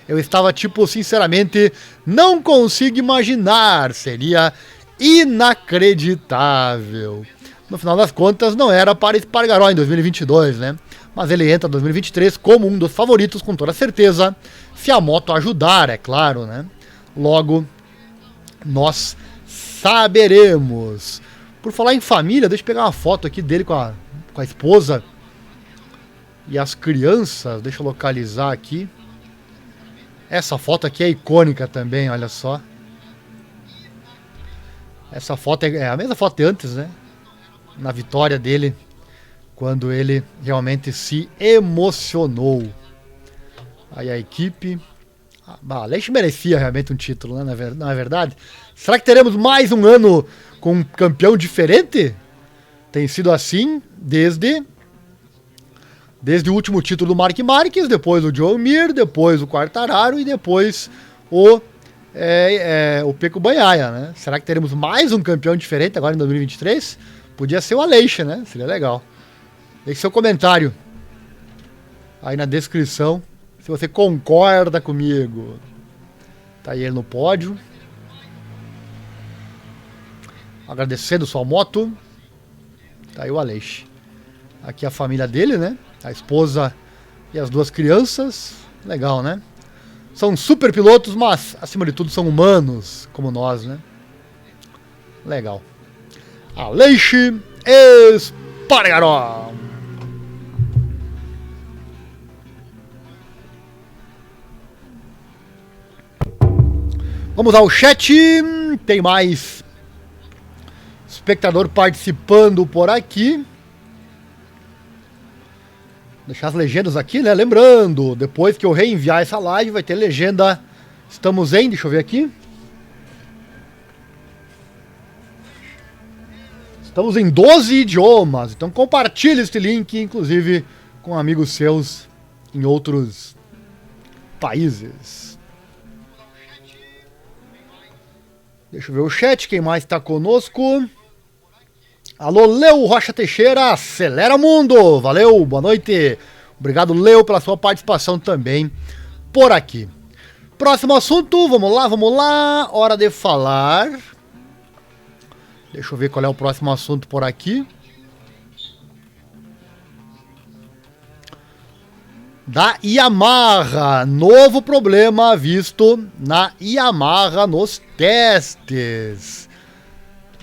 Eu estava sinceramente, não consigo imaginar, seria inacreditável. No final das contas, não era para Espargaró em 2022, né? Mas ele entra em 2023 como um dos favoritos, com toda certeza, se a moto ajudar, é claro, né? Logo, nós saberemos. Por falar em família, deixa eu pegar uma foto aqui dele com a esposa e as crianças. Deixa eu localizar aqui. Essa foto aqui é icônica também, olha só. Essa foto é a mesma foto de antes, né? Na vitória dele, quando ele realmente se emocionou. Aí a equipe, Aleixo merecia realmente um título, né? Não é verdade? Será que teremos mais um ano com um campeão diferente? Tem sido assim desde o último título do Mark Marques, depois o John Mir, depois o Quartararo e depois o Pecco Bagnaia, né? Será que teremos mais um campeão diferente agora em 2023? Podia ser o Aleixo, né? Seria legal. Deixe seu comentário aí na descrição se você concorda comigo. Tá aí ele no pódio. Agradecendo sua moto. Tá aí o Aleixo. Aqui a família dele, né? A esposa e as duas crianças. Legal, né? São super pilotos, mas acima de tudo são humanos, como nós, né? Legal. Aleixo Espargaró. Vamos ao chat. Tem mais espectador participando por aqui. Deixar as legendas aqui, né? Lembrando, depois que eu reenviar essa live, vai ter legenda. Estamos em, deixa eu ver aqui. Estamos em 12 idiomas. Então compartilhe este link, inclusive com amigos seus em outros países. Deixa eu ver o chat, quem mais está conosco? Alô, Leo Rocha Teixeira, acelera mundo, valeu, boa noite. Obrigado, Leo, pela sua participação também por aqui. Próximo assunto, vamos lá, hora de falar. Deixa eu ver qual é o próximo assunto por aqui. Da Yamaha, novo problema visto na Yamaha nos testes.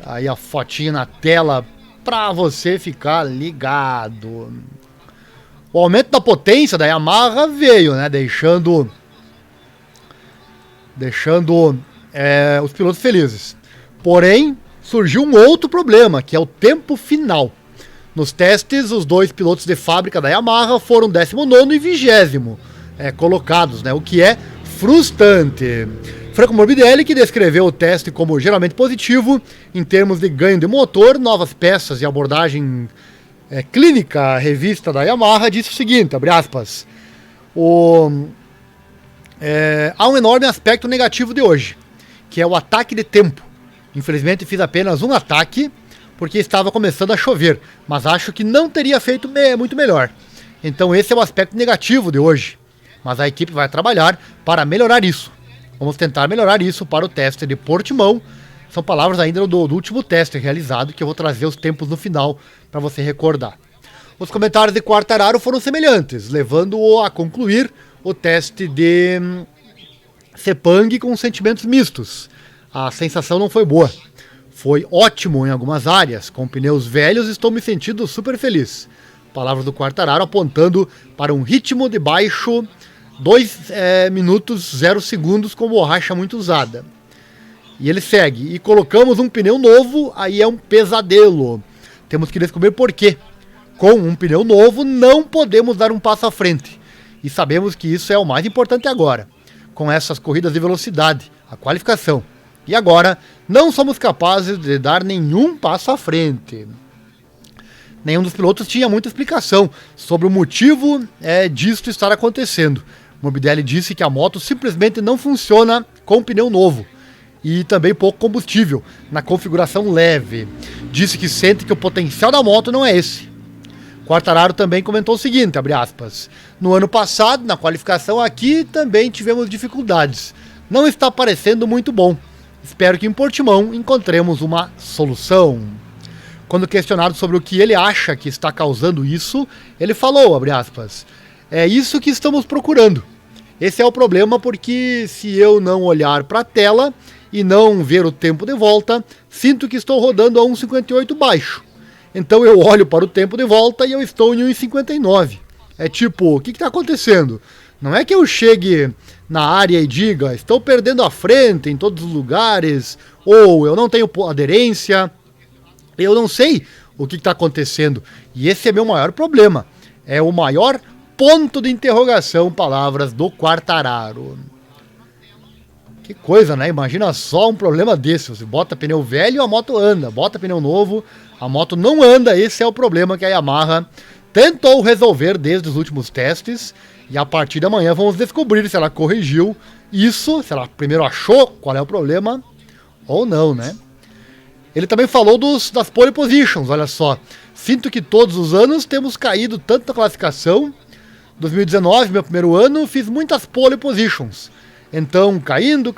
Aí a fotinha na tela para você ficar ligado. O aumento da potência da Yamaha veio, né, deixando os pilotos felizes. Porém, surgiu um outro problema, que é o tempo final. Nos testes, os dois pilotos de fábrica da Yamaha foram 19º e 20º colocados, né? O que é frustrante. Franco Morbidelli, que descreveu o teste como geralmente positivo em termos de ganho de motor, novas peças e abordagem clínica revista da Yamaha, disse o seguinte, abre aspas, há um enorme aspecto negativo de hoje, que é o ataque de tempo. Infelizmente fiz apenas um ataque, porque estava começando a chover, mas acho que não teria feito muito melhor. Então esse é o aspecto negativo de hoje, mas a equipe vai trabalhar para melhorar isso. Vamos tentar melhorar isso para o teste de Portimão. São palavras ainda do último teste realizado, que eu vou trazer os tempos no final para você recordar. Os comentários de Quartararo foram semelhantes, levando-o a concluir o teste de Sepang com sentimentos mistos. A sensação não foi boa. Foi ótimo em algumas áreas. Com pneus velhos estou me sentindo super feliz. Palavras do Quartararo apontando para um ritmo de baixo 2 minutos 0 segundos com borracha muito usada. E ele segue. E colocamos um pneu novo, aí é um pesadelo. Temos que descobrir por quê. Com um pneu novo não podemos dar um passo à frente. E sabemos que isso é o mais importante agora. Com essas corridas de velocidade, a qualificação. E agora, não somos capazes de dar nenhum passo à frente. Nenhum dos pilotos tinha muita explicação sobre o motivo disto estar acontecendo. Morbidelli disse que a moto simplesmente não funciona com pneu novo. E também pouco combustível, na configuração leve. Disse que sente que o potencial da moto não é esse. Quartararo também comentou o seguinte, abre aspas, no ano passado, na qualificação aqui, também tivemos dificuldades. Não está parecendo muito bom. Espero que em Portimão encontremos uma solução. Quando questionado sobre o que ele acha que está causando isso, ele falou, abre aspas, é isso que estamos procurando. Esse é o problema porque se eu não olhar para a tela e não ver o tempo de volta, sinto que estou rodando a 1,58 baixo. Então eu olho para o tempo de volta e eu estou em 1,59. É tipo, o que está acontecendo? Não é que eu chegue na área e diga, estou perdendo a frente em todos os lugares, ou eu não tenho aderência, eu não sei o que está acontecendo. E esse é meu maior problema. É o maior ponto de interrogação, palavras do Quartararo. Que coisa, né? Imagina só um problema desse. Você bota pneu velho, a moto anda. Bota pneu novo, a moto não anda. Esse é o problema que a Yamaha tentou resolver desde os últimos testes. E a partir de amanhã vamos descobrir se ela corrigiu isso, se ela primeiro achou qual é o problema ou não, né? Ele também falou das pole positions, olha só. Sinto que todos os anos temos caído tanto na classificação. 2019, meu primeiro ano, fiz muitas pole positions. Então, caindo,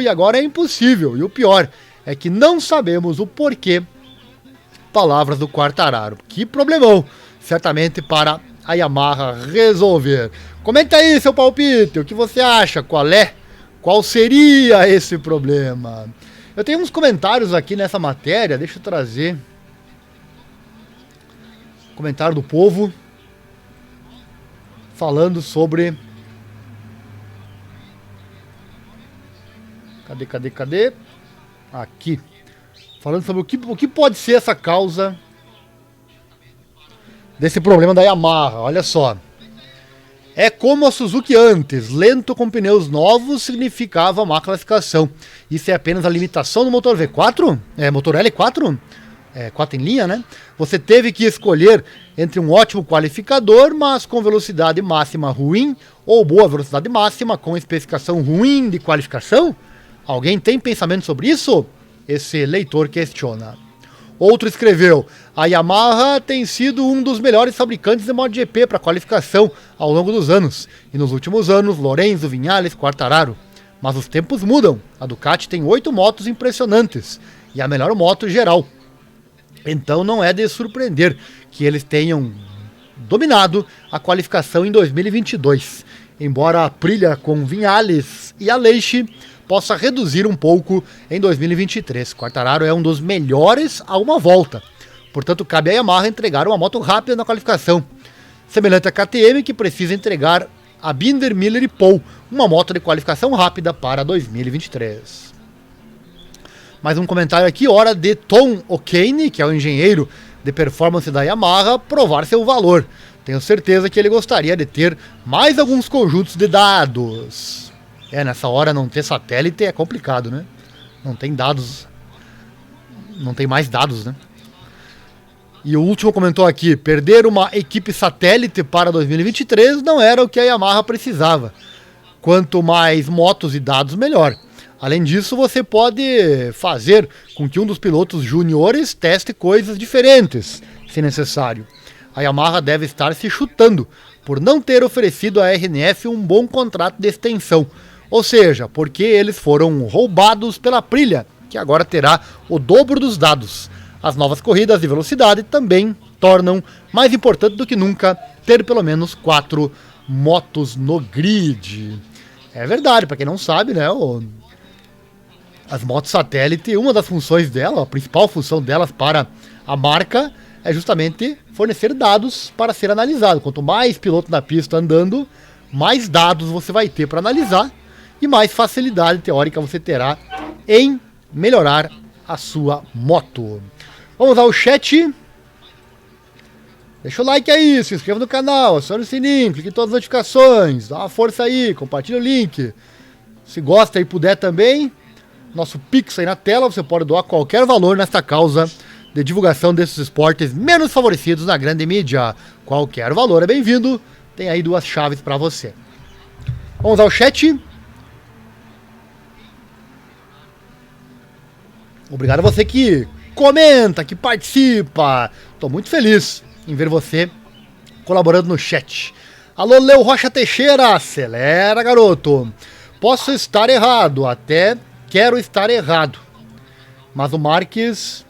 e agora é impossível. E o pior é que não sabemos o porquê. Palavras do Quartararo. Que problemão, certamente para a Yamaha resolver. Comenta aí seu palpite, o que você acha, qual seria esse problema? Eu tenho uns comentários aqui nessa matéria, deixa eu trazer. Comentário do povo falando sobre... Cadê? Aqui. Falando sobre o que pode ser essa causa desse problema da Yamaha. Olha só. É como a Suzuki antes. Lento com pneus novos significava má classificação. Isso é apenas a limitação do motor V4? Motor L4? 4 em linha, né? Você teve que escolher entre um ótimo qualificador, mas com velocidade máxima ruim, ou boa velocidade máxima com especificação ruim de qualificação? Alguém tem pensamento sobre isso? Esse leitor questiona. Outro escreveu: a Yamaha tem sido um dos melhores fabricantes de MotoGP para qualificação ao longo dos anos. E nos últimos anos, Lorenzo, Viñales, Quartararo. Mas os tempos mudam. A Ducati tem 8 motos impressionantes e a melhor moto geral. Então não é de surpreender que eles tenham dominado a qualificação em 2022. Embora a Aprilia com Viñales e Aleix possa reduzir um pouco em 2023. Quartararo é um dos melhores a uma volta. Portanto, cabe à Yamaha entregar uma moto rápida na qualificação. Semelhante à KTM, que precisa entregar a Binder, Miller e Paul, uma moto de qualificação rápida para 2023. Mais um comentário aqui, hora de Tom O'Kane, que é o engenheiro de performance da Yamaha, provar seu valor. Tenho certeza que ele gostaria de ter mais alguns conjuntos de dados. Nessa hora não ter satélite é complicado, né? Não tem dados. Não tem mais dados, né? E o último comentou aqui: perder uma equipe satélite para 2023 não era o que a Yamaha precisava. Quanto mais motos e dados, melhor. Além disso, você pode fazer com que um dos pilotos júniores teste coisas diferentes, se necessário. A Yamaha deve estar se chutando por não ter oferecido à RNF um bom contrato de extensão. Ou seja, porque eles foram roubados pela Aprilia, que agora terá o dobro dos dados. As novas corridas de velocidade também tornam mais importante do que nunca ter pelo menos 4 motos no grid. É verdade, para quem não sabe, né? As motos satélite, uma das funções dela, a principal função delas para a marca é justamente fornecer dados para ser analisado. Quanto mais piloto na pista andando, mais dados você vai ter para analisar e mais facilidade teórica você terá em melhorar a sua moto. Vamos ao chat. Deixa o like aí, se inscreva no canal, acione o sininho, clique em todas as notificações, dá uma força aí, compartilha o link. Se gosta e puder também, nosso Pix aí na tela, você pode doar qualquer valor nesta causa de divulgação desses esportes menos favorecidos na grande mídia. Qualquer valor é bem-vindo, tem aí 2 chaves para você. Vamos ao chat. Obrigado a você que comenta, que participa. Estou muito feliz em ver você colaborando no chat. Alô, Leo Rocha Teixeira, acelera, garoto. Posso estar errado, até quero estar errado. Mas o Marques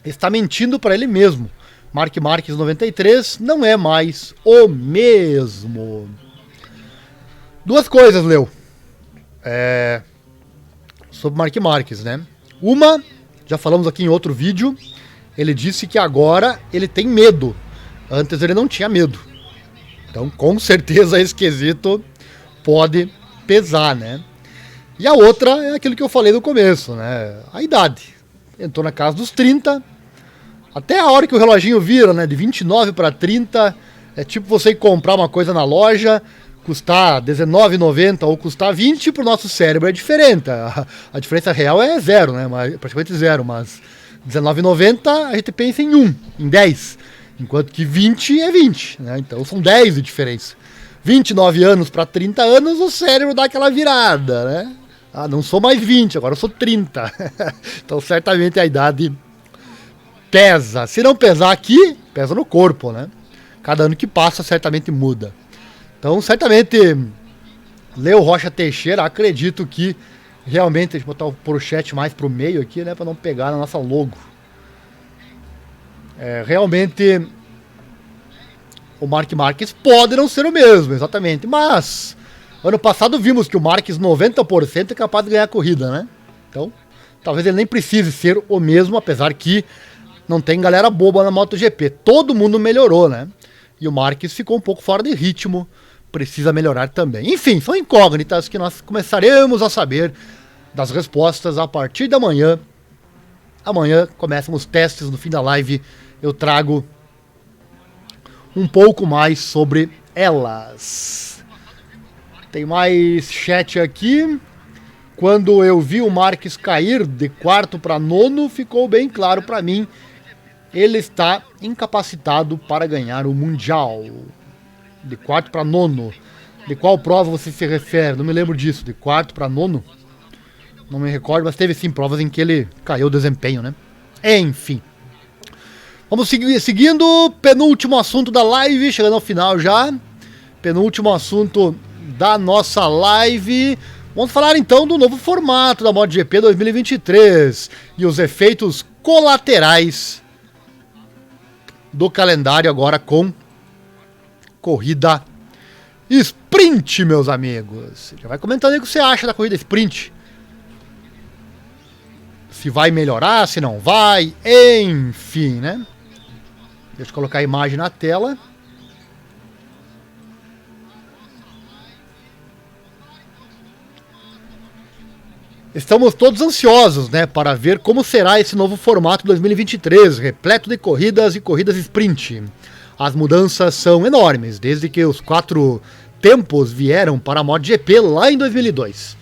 está mentindo para ele mesmo. Mark Marques 93 não é mais o mesmo. 2 coisas, Leo. Sobre Mark Marques, né? Uma, já falamos aqui em outro vídeo, ele disse que agora ele tem medo. Antes ele não tinha medo. Então, com certeza, esse quesito pode pesar, né? E a outra é aquilo que eu falei no começo, né? A idade. Entrou na casa dos 30. Até a hora que o reloginho vira, né? De 29 para 30. É tipo você ir comprar uma coisa na loja. custar R$19,90 ou custar 20, para o nosso cérebro é diferente. A diferença real é zero, né? Praticamente zero, mas R$19,90 a gente pensa em 1, em 10, enquanto que 20 é 20, né? Então são 10 de diferença. 29 anos para 30 anos, o cérebro dá aquela virada, né? Ah, não sou mais 20, agora eu sou 30. Então certamente a idade pesa. Se não pesar aqui, pesa no corpo, né? Cada ano que passa certamente muda. Então, certamente, Leo Rocha Teixeira, acredito que realmente, deixa eu botar o Poruchet mais pro meio aqui, né, para não pegar na nossa logo. Realmente, o Mark Marques pode não ser o mesmo, exatamente, mas ano passado vimos que o Marques 90% é capaz de ganhar a corrida, né? Então, talvez ele nem precise ser o mesmo, apesar que não tem galera boba na MotoGP. Todo mundo melhorou, né? E o Marques ficou um pouco fora de ritmo, precisa melhorar também. Enfim, são incógnitas que nós começaremos a saber das respostas a partir da manhã. Amanhã começam os testes, no fim da live eu trago um pouco mais sobre elas. Tem mais chat aqui. Quando eu vi o Marques cair de quarto para nono, ficou bem claro para mim. Ele está incapacitado para ganhar o Mundial. De quarto para nono. De qual prova você se refere? Não me lembro disso. De quarto para nono? Não me recordo, mas teve sim provas em que ele caiu o desempenho, né? Enfim. Vamos seguindo. Penúltimo assunto da live. Chegando ao final já. Penúltimo assunto da nossa live. Vamos falar então do novo formato da MotoGP 2023. E os efeitos colaterais do calendário agora com corrida sprint, meus amigos. Já vai comentando aí o que você acha da corrida sprint. Se vai melhorar, se não vai, enfim, né? Deixa eu colocar a imagem na tela. Estamos todos ansiosos, né, para ver como será esse novo formato 2023, repleto de corridas e corridas sprint. As mudanças são enormes, desde que os 4 tempos vieram para a MotoGP lá em 2002.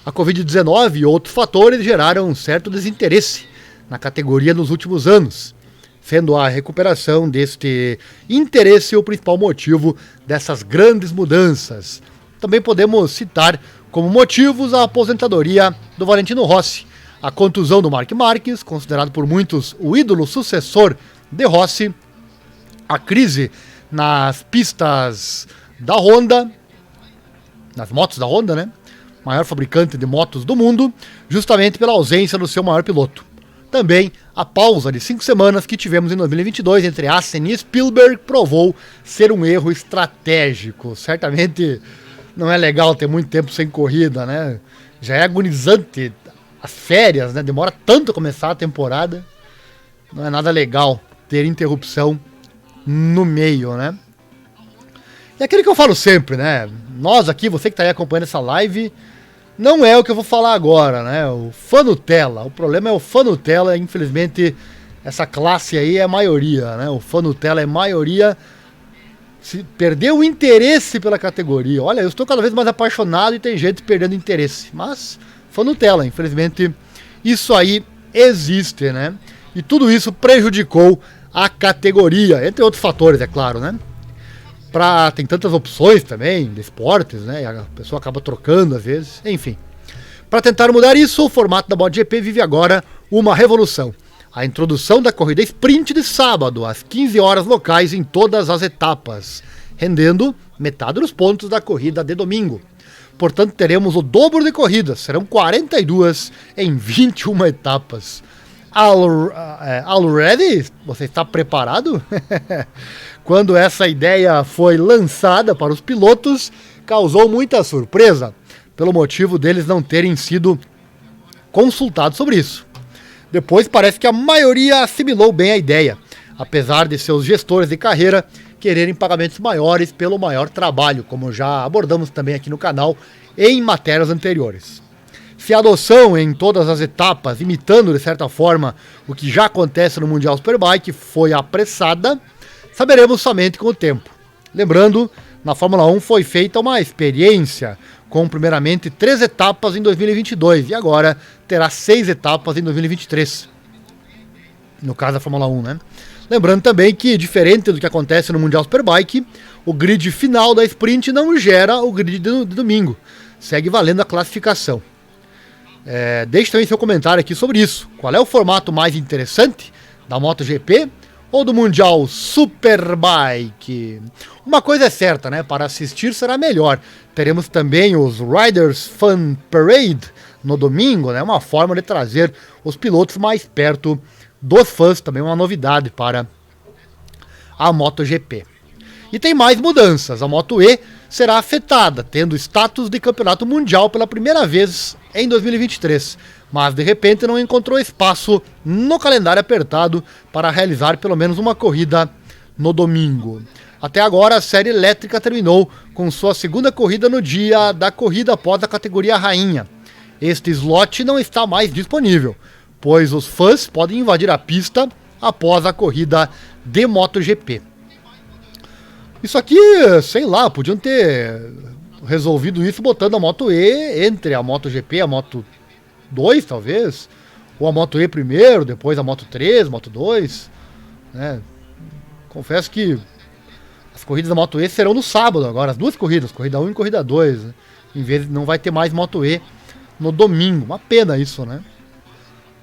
A Covid-19 e outros fatores geraram um certo desinteresse na categoria nos últimos anos, sendo a recuperação deste interesse o principal motivo dessas grandes mudanças. Também podemos citar como motivos a aposentadoria do Valentino Rossi, a contusão do Marc Marques, considerado por muitos o ídolo sucessor de Rossi, a crise nas pistas da Honda, nas motos da Honda, né? Maior fabricante de motos do mundo, justamente pela ausência do seu maior piloto. Também a pausa de 5 semanas que tivemos em 2022 entre Assen e Spielberg provou ser um erro estratégico. Certamente não é legal ter muito tempo sem corrida, né? Já é agonizante as férias, né? Demora tanto a começar a temporada. Não é nada legal ter interrupção no meio, né? E aquilo que eu falo sempre, né? Nós aqui, você que está aí acompanhando essa live, não é o que eu vou falar agora, né? O fã Nutella. O problema é o fã Nutella. Infelizmente, essa classe aí é a maioria, né? O fã Nutella é a maioria. Se perdeu o interesse pela categoria. Olha, eu estou cada vez mais apaixonado e tem gente perdendo interesse. Mas, fã Nutella, infelizmente, isso aí existe, né? E tudo isso prejudicou a categoria, entre outros fatores, é claro, né? Tem tantas opções também de esportes, né? E a pessoa acaba trocando às vezes, enfim. Para tentar mudar isso, o formato da MotoGP vive agora uma revolução. A introdução da corrida sprint de sábado, às 15 horas locais em todas as etapas, rendendo metade dos pontos da corrida de domingo. Portanto, teremos o dobro de corridas, serão 42 em 21 etapas. Already? Você está preparado? Quando essa ideia foi lançada para os pilotos, causou muita surpresa, pelo motivo deles não terem sido consultados sobre isso. Depois parece que a maioria assimilou bem a ideia, apesar de seus gestores de carreira quererem pagamentos maiores pelo maior trabalho, como já abordamos também aqui no canal em matérias anteriores. Se a adoção em todas as etapas, imitando de certa forma o que já acontece no Mundial Superbike, foi apressada, saberemos somente com o tempo. Lembrando, na Fórmula 1 foi feita uma experiência, com primeiramente 3 etapas em 2022 e agora terá 6 etapas em 2023. No caso da Fórmula 1, né? Lembrando também que, diferente do que acontece no Mundial Superbike, o grid final da sprint não gera o grid de domingo. Segue valendo a classificação. Deixe também seu comentário aqui sobre isso. Qual é o formato mais interessante da MotoGP ou do Mundial Superbike? Uma coisa é certa, né? Para assistir será melhor. Teremos também os Riders Fan Parade no domingo, né? Uma forma de trazer os pilotos mais perto dos fãs, também uma novidade para a MotoGP. E tem mais mudanças. A Moto E será afetada, tendo status de campeonato mundial pela primeira vez em 2023, mas de repente não encontrou espaço no calendário apertado para realizar pelo menos uma corrida no domingo. Até agora a série elétrica terminou com sua segunda corrida no dia da corrida após a categoria rainha. Este slot não está mais disponível, pois os fãs podem invadir a pista após a corrida de MotoGP. Isso aqui, sei lá, podiam ter resolvido isso botando a Moto E entre a MotoGP e a Moto 2, talvez. Ou a Moto E primeiro, depois a Moto 3, Moto 2. Né? Confesso que as corridas da Moto E serão no sábado agora, as duas corridas, corrida 1 e corrida 2. Né? Em vez de não vai ter mais Moto E no domingo. Uma pena isso, né?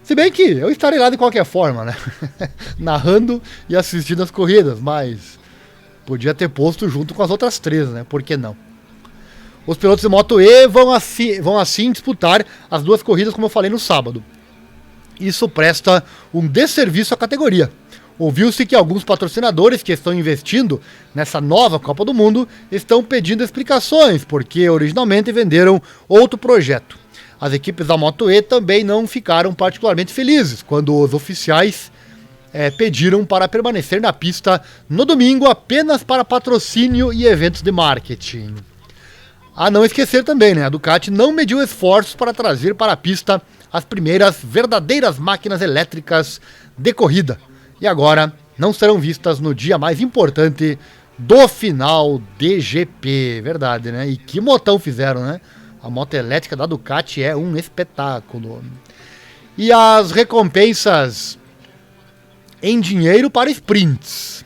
Se bem que eu estarei lá de qualquer forma, né? Narrando e assistindo as corridas, mas podia ter posto junto com as outras 3, né? Por que não? Os pilotos de Moto E vão assim disputar as duas corridas, como eu falei, no sábado. Isso presta um desserviço à categoria. Ouviu-se que alguns patrocinadores que estão investindo nessa nova Copa do Mundo estão pedindo explicações, porque originalmente venderam outro projeto. As equipes da Moto E também não ficaram particularmente felizes quando os oficiais pediram para permanecer na pista no domingo apenas para patrocínio e eventos de marketing. A não esquecer também, né? A Ducati não mediu esforços para trazer para a pista as primeiras verdadeiras máquinas elétricas de corrida. E agora não serão vistas no dia mais importante do final de GP. Verdade, né? E que motão fizeram, né? A moto elétrica da Ducati é um espetáculo. E as recompensas em dinheiro para sprints.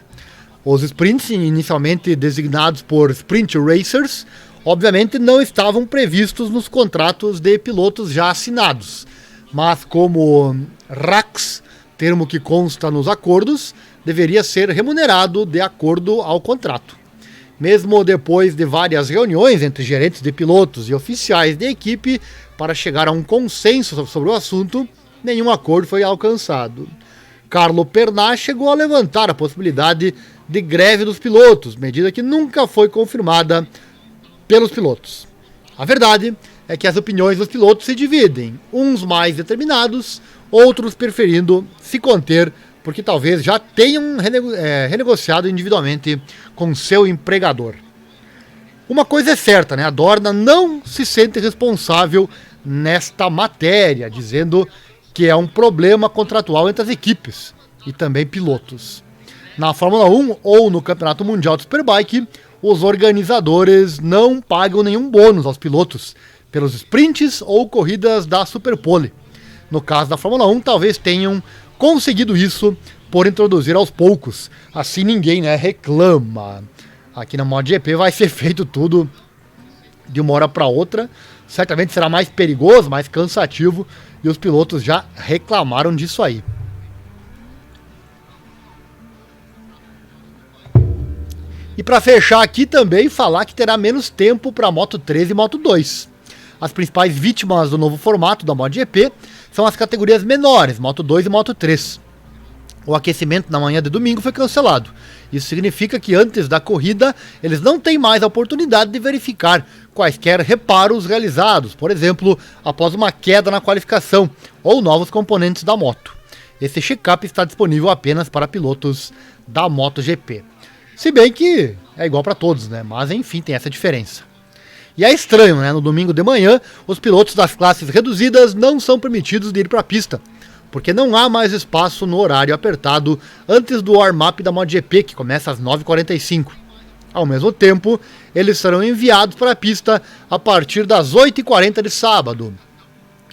Os sprints, inicialmente designados por Sprint Racers, obviamente não estavam previstos nos contratos de pilotos já assinados. Mas como RACs, termo que consta nos acordos, deveria ser remunerado de acordo ao contrato. Mesmo depois de várias reuniões entre gerentes de pilotos e oficiais de equipe para chegar a um consenso sobre o assunto, nenhum acordo foi alcançado. Carlo Pernat chegou a levantar a possibilidade de greve dos pilotos, medida que nunca foi confirmada pelos pilotos. A verdade é que as opiniões dos pilotos se dividem, uns mais determinados, outros preferindo se conter, porque talvez já tenham renegociado individualmente com seu empregador. Uma coisa é certa, né? A Dorna não se sente responsável nesta matéria, dizendo que é um problema contratual entre as equipes e também pilotos. Na Fórmula 1 ou no Campeonato Mundial de Superbike, os organizadores não pagam nenhum bônus aos pilotos pelos sprints ou corridas da Superpole. No caso da Fórmula 1, talvez tenham conseguido isso por introduzir aos poucos. Assim ninguém, né, reclama. Aqui na MotoGP vai ser feito tudo de uma hora para outra. Certamente será mais perigoso, mais cansativo. E os pilotos já reclamaram disso aí. E para fechar aqui também, falar que terá menos tempo para Moto 3 e Moto 2. As principais vítimas do novo formato da MotoGP são as categorias menores, Moto 2 e Moto 3. O aquecimento na manhã de domingo foi cancelado. Isso significa que antes da corrida, eles não têm mais a oportunidade de verificar quaisquer reparos realizados, por exemplo, após uma queda na qualificação ou novos componentes da moto. Esse check-up está disponível apenas para pilotos da MotoGP. Se bem que é igual para todos, né? Mas enfim, tem essa diferença. E é estranho, né? No domingo de manhã, os pilotos das classes reduzidas não são permitidos de ir para a pista, porque não há mais espaço no horário apertado antes do warm-up da MotoGP, que começa às 9h45. Ao mesmo tempo, eles serão enviados para a pista a partir das 8h40 de sábado.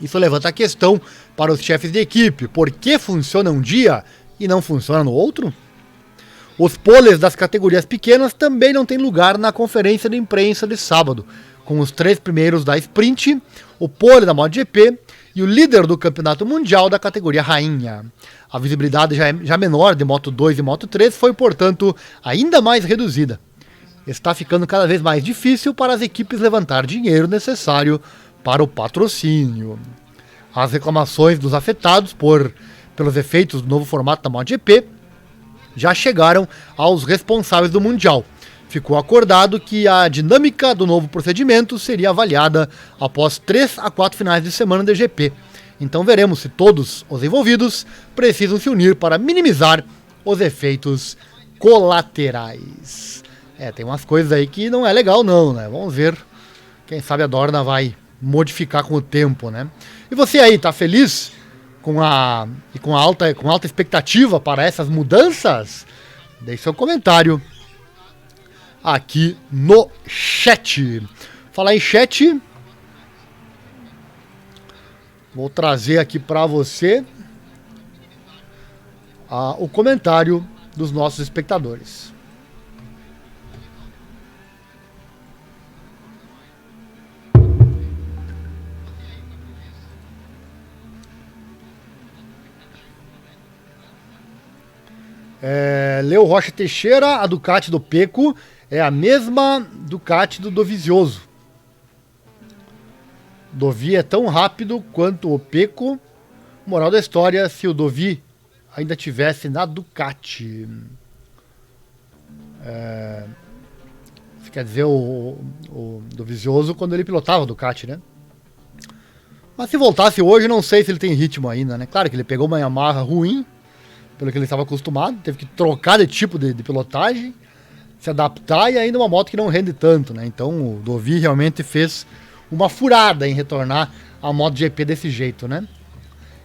Isso levanta a questão para os chefes de equipe: por que funciona um dia e não funciona no outro? Os poles das categorias pequenas também não têm lugar na conferência de imprensa de sábado, com os 3 primeiros da sprint, o pole da MotoGP e o líder do campeonato mundial da categoria rainha. A visibilidade já menor de Moto 2 e Moto 3 foi, portanto, ainda mais reduzida. Está ficando cada vez mais difícil para as equipes levantar dinheiro necessário para o patrocínio. As reclamações dos afetados pelos efeitos do novo formato da MotoGP já chegaram aos responsáveis do Mundial. Ficou acordado que a dinâmica do novo procedimento seria avaliada após 3 a 4 finais de semana de GP. Então veremos se todos os envolvidos precisam se unir para minimizar os efeitos colaterais. Tem umas coisas aí que não é legal não, né? Vamos ver, quem sabe a Dorna vai modificar com o tempo, né? E você aí, tá feliz com alta expectativa para essas mudanças? Deixe seu comentário aqui no chat. Falar em chat, vou trazer aqui para você o comentário dos nossos espectadores. Leo Rocha Teixeira: a Ducati do Pecco é a mesma Ducati do Dovizioso. Dovi é tão rápido quanto o Pecco. Moral da história: se o Dovi ainda tivesse na Ducati. Isso quer dizer o Dovizioso quando ele pilotava a Ducati, né? Mas se voltasse hoje, não sei se ele tem ritmo ainda, né? Claro que ele pegou uma Yamaha ruim, pelo que ele estava acostumado, teve que trocar de tipo de pilotagem, se adaptar, e ainda uma moto que não rende tanto, né? Então o Dovi realmente fez uma furada em retornar à MotoGP desse jeito, né?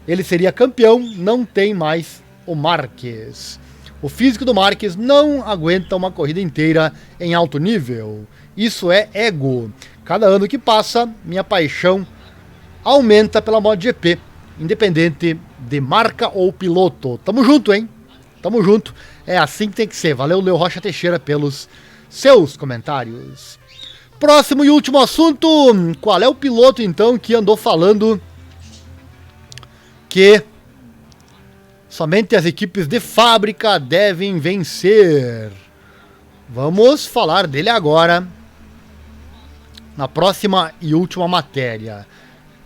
Ele seria campeão, não tem mais o Marques. O físico do Marques não aguenta uma corrida inteira em alto nível. Isso é ego. Cada ano que passa, minha paixão aumenta pela MotoGP, independente de marca ou piloto. Tamo junto, hein? Tamo junto. É assim que tem que ser. Valeu, Leo Rocha Teixeira, pelos seus comentários. Próximo e último assunto. Qual é o piloto, então, que andou falando que somente as equipes de fábrica devem vencer? Vamos falar dele agora, na próxima e última matéria.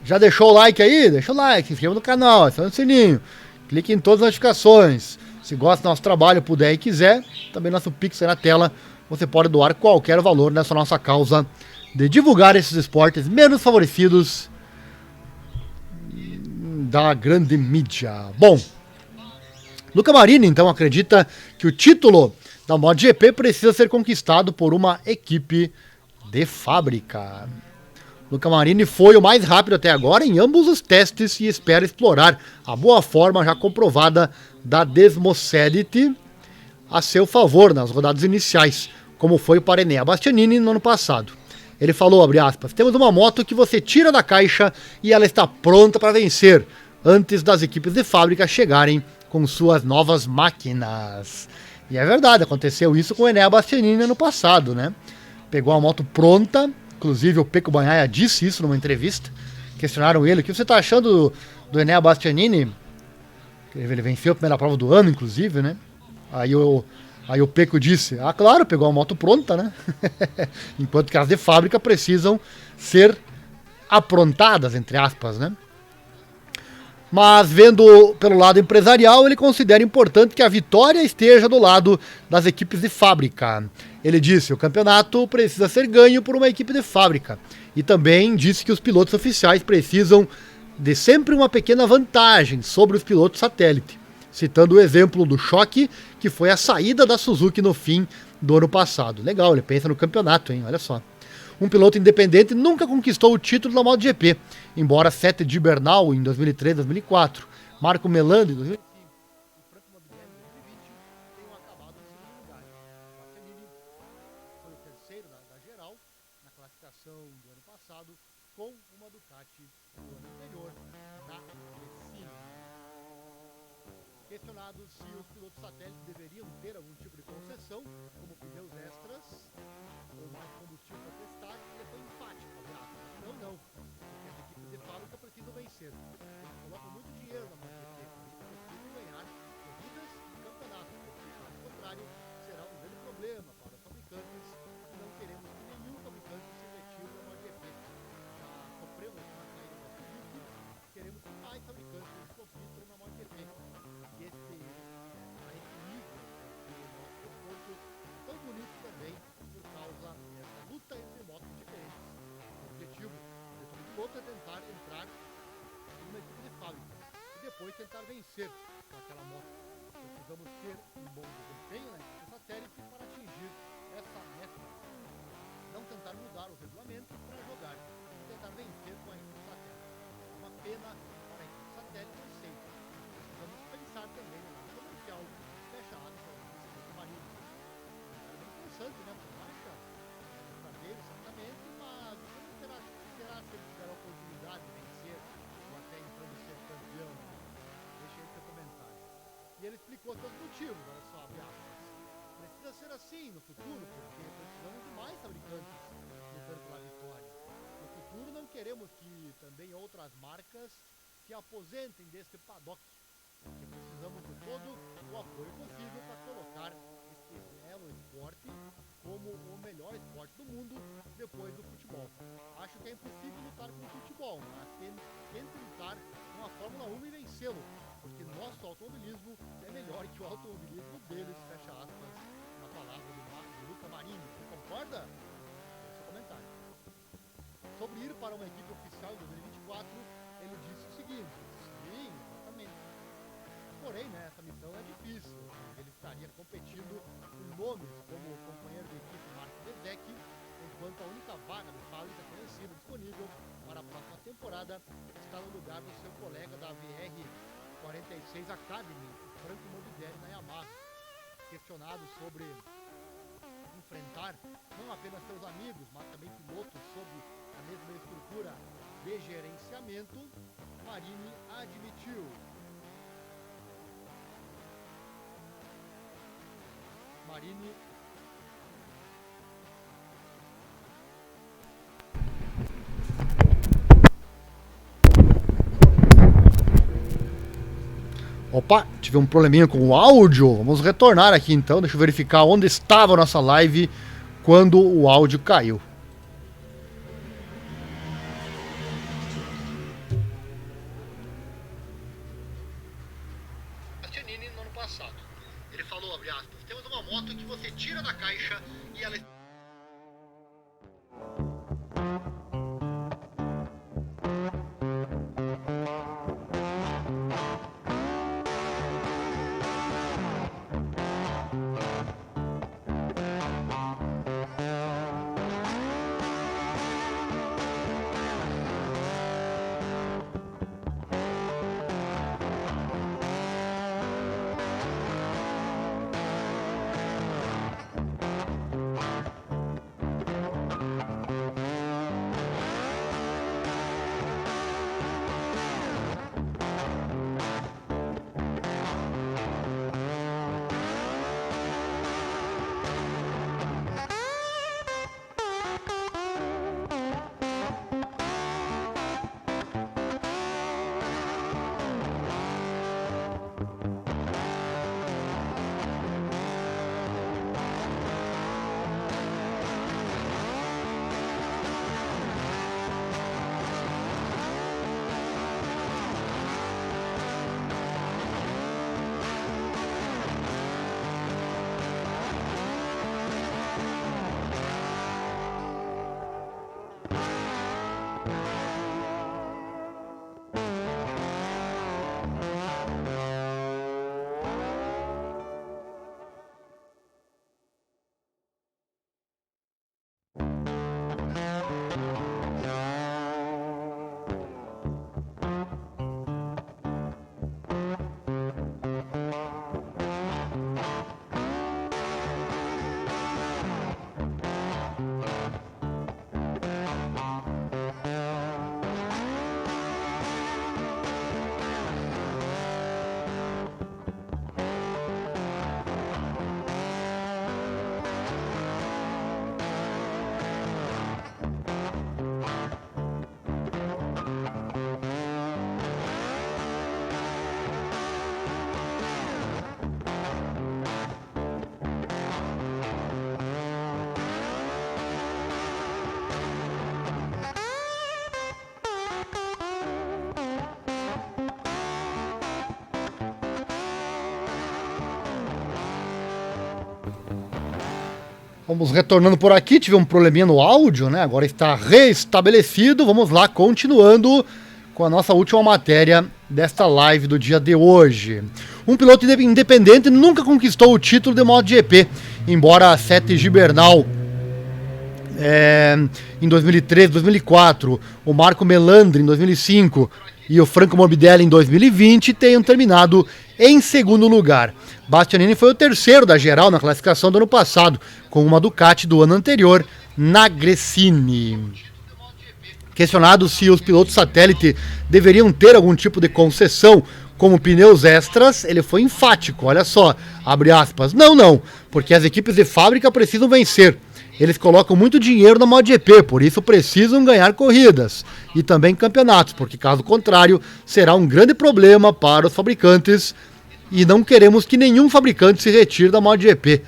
Já deixou o like aí? Deixa o like, se inscreva no canal, aciona o sininho, clique em todas as notificações. Se gosta do nosso trabalho, puder e quiser, também nosso Pix aí na tela, você pode doar qualquer valor nessa nossa causa de divulgar esses esportes menos favorecidos da grande mídia. Bom, Luca Marini, então, acredita que o título da MotoGP precisa ser conquistado por uma equipe de fábrica. Luca Marini foi o mais rápido até agora em ambos os testes e espera explorar a boa forma já comprovada da Desmosedici a seu favor nas rodadas iniciais, como foi para Enea Bastianini no ano passado. Ele falou, abre aspas, temos uma moto que você tira da caixa e ela está pronta para vencer, antes das equipes de fábrica chegarem com suas novas máquinas. E é verdade, aconteceu isso com o Enea Bastianini ano passado, né? Pegou a moto pronta. Inclusive o Pecco Bagnaia disse isso numa entrevista. Questionaram ele, o que você está achando do Enea Bastianini? Ele venceu a primeira prova do ano, inclusive, né? Aí o Pecco disse, claro, pegou a moto pronta, né? Enquanto que as de fábrica precisam ser aprontadas, entre aspas, né? Mas vendo pelo lado empresarial, ele considera importante que a vitória esteja do lado das equipes de fábrica. Ele disse, o campeonato precisa ser ganho por uma equipe de fábrica. E também disse que os pilotos oficiais precisam de sempre uma pequena vantagem sobre os pilotos satélite, citando o exemplo do choque que foi a saída da Suzuki no fim do ano passado. Legal, ele pensa no campeonato, hein? Olha só. Um piloto independente nunca conquistou o título da MotoGP, embora Sete de Bernal em 2003 e 2004, Marco Melando em 2005 e Franco Morbidelli em 2020 tenham acabado em segundo lugar. Bastianini foi classificação do ano passado com uma Ducati do ano anterior na Gresini. Questionado se os pilotos satélites deveriam ter algum tipo de concessão, como pneus extras ou mais combustível para testar, ele foi enfático, aliás. Não, porque as equipes de fábrica precisam vencer. Eles colocam muito dinheiro na MotoGP, eles precisam ganhar corridas e campeonatos, porque caso contrário será um grande problema para os fabricantes e não queremos que nenhum fabricante se retire da MotoGP. Já sofremos uma caída da Suzuki, queremos que mais fabricantes compitam na MotoGP. E esse nível, porque o nosso desporto é tão bonito também por causa dessa luta entre motos diferentes. O objetivo de todo piloto é tentar entrar em uma equipe de fábrica e depois tentar vencer com aquela moto. Precisamos ter um bom desempenho na equipe satélite para atingir essa meta. Não tentar mudar o regulamento para jogar, tentar vencer com a equipe satélite. Uma pena para a equipe satélite, eu sei. Precisamos pensar também no lado comercial, fecha aspas, do Marinho. É bem interessante, né? Você acha? Verdadeiro, certamente, mas como será se ele tiver a oportunidade de vencer ou até então de ser campeão? Deixa aí seu comentário. E ele explicou seus motivos, olha só, abre aspas. Precisa ser assim no futuro, porque precisamos de mais fabricantes lutando pela vitória. No futuro não queremos que também outras marcas se aposentem deste paddock, porque precisamos de todo o apoio possível para colocar este belo esporte como o melhor esporte do mundo depois do futebol. Acho que é impossível lutar com o futebol, mas tente lutar com a Fórmula 1 e vencê-lo, porque nosso automobilismo é melhor que o automobilismo deles, fecha aspas, na palavra do Luca Marini. Você concorda? Deixe seu comentário. Sobre ir para uma equipe oficial em 2024, ele disse o seguinte: sim, exatamente. Porém, né, essa missão é difícil. Ele estaria competindo com nomes como o companheiro de equipe Marco Bezzecchi, enquanto a única vaga de fábrica conhecida disponível para a próxima temporada está no lugar do seu colega da VR46 Academy, Franco Morbidelli, na Yamaha. Questionado sobre enfrentar não apenas seus amigos, mas também pilotos sob a mesma estrutura de gerenciamento, Marini admitiu: Marini Opa, tive um probleminha com o áudio. Vamos retornar aqui então. Deixa eu verificar onde estava a nossa live quando o áudio caiu. Bastianini no ano passado. Ele falou, abre aspas, temos uma moto que você tira da caixa e ela... Vamos retornando por aqui, tive um probleminha no áudio, né? Agora está restabelecido. Vamos lá, continuando com a nossa última matéria desta live do dia de hoje. Um piloto independente nunca conquistou o título de MotoGP, embora a Sete Gibernal em 2003, 2004, o Marco Melandri em 2005 e o Franco Morbidelli em 2020 tenham terminado em segundo lugar. Bastianini foi o terceiro da geral na classificação do ano passado, com uma Ducati do ano anterior na Gresini. Questionado se os pilotos satélite deveriam ter algum tipo de concessão, como pneus extras, ele foi enfático, olha só, abre aspas, não, porque as equipes de fábrica precisam vencer. Eles colocam muito dinheiro na MotoGP, por isso precisam ganhar corridas e também campeonatos, porque caso contrário será um grande problema para os fabricantes e não queremos que nenhum fabricante se retire da MotoGP.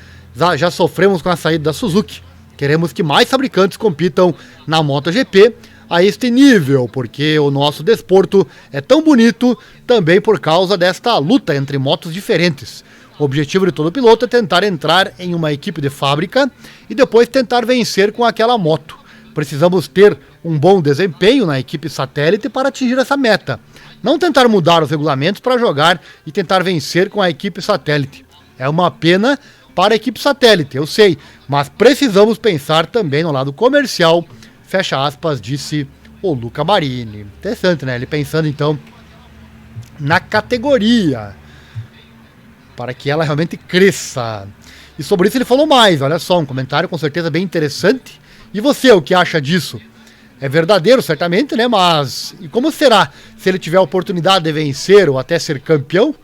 Já sofremos com a saída da Suzuki, queremos que mais fabricantes compitam na MotoGP a este nível, porque o nosso desporto é tão bonito também por causa desta luta entre motos diferentes. O objetivo de todo piloto é tentar entrar em uma equipe de fábrica e depois tentar vencer com aquela moto. Precisamos ter um bom desempenho na equipe satélite para atingir essa meta. Não tentar mudar os regulamentos para jogar e tentar vencer com a equipe satélite. É uma pena para a equipe satélite, eu sei, mas precisamos pensar também no lado comercial, fecha aspas, disse o Luca Marini. Interessante, né? Ele pensando então na categoria, para que ela realmente cresça. E sobre isso ele falou mais, olha só, um comentário com certeza bem interessante. E você, o que acha disso? É verdadeiro, certamente, né? Mas e como será se ele tiver a oportunidade de vencer ou até ser campeão?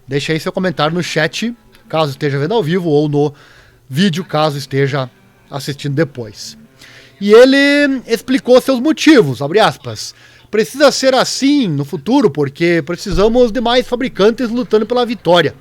Deixa aí seu comentário no chat, caso esteja vendo ao vivo, ou no vídeo, caso esteja assistindo depois. E ele explicou seus motivos, abre aspas. Precisa ser assim no futuro, porque precisamos de mais fabricantes lutando pela vitória.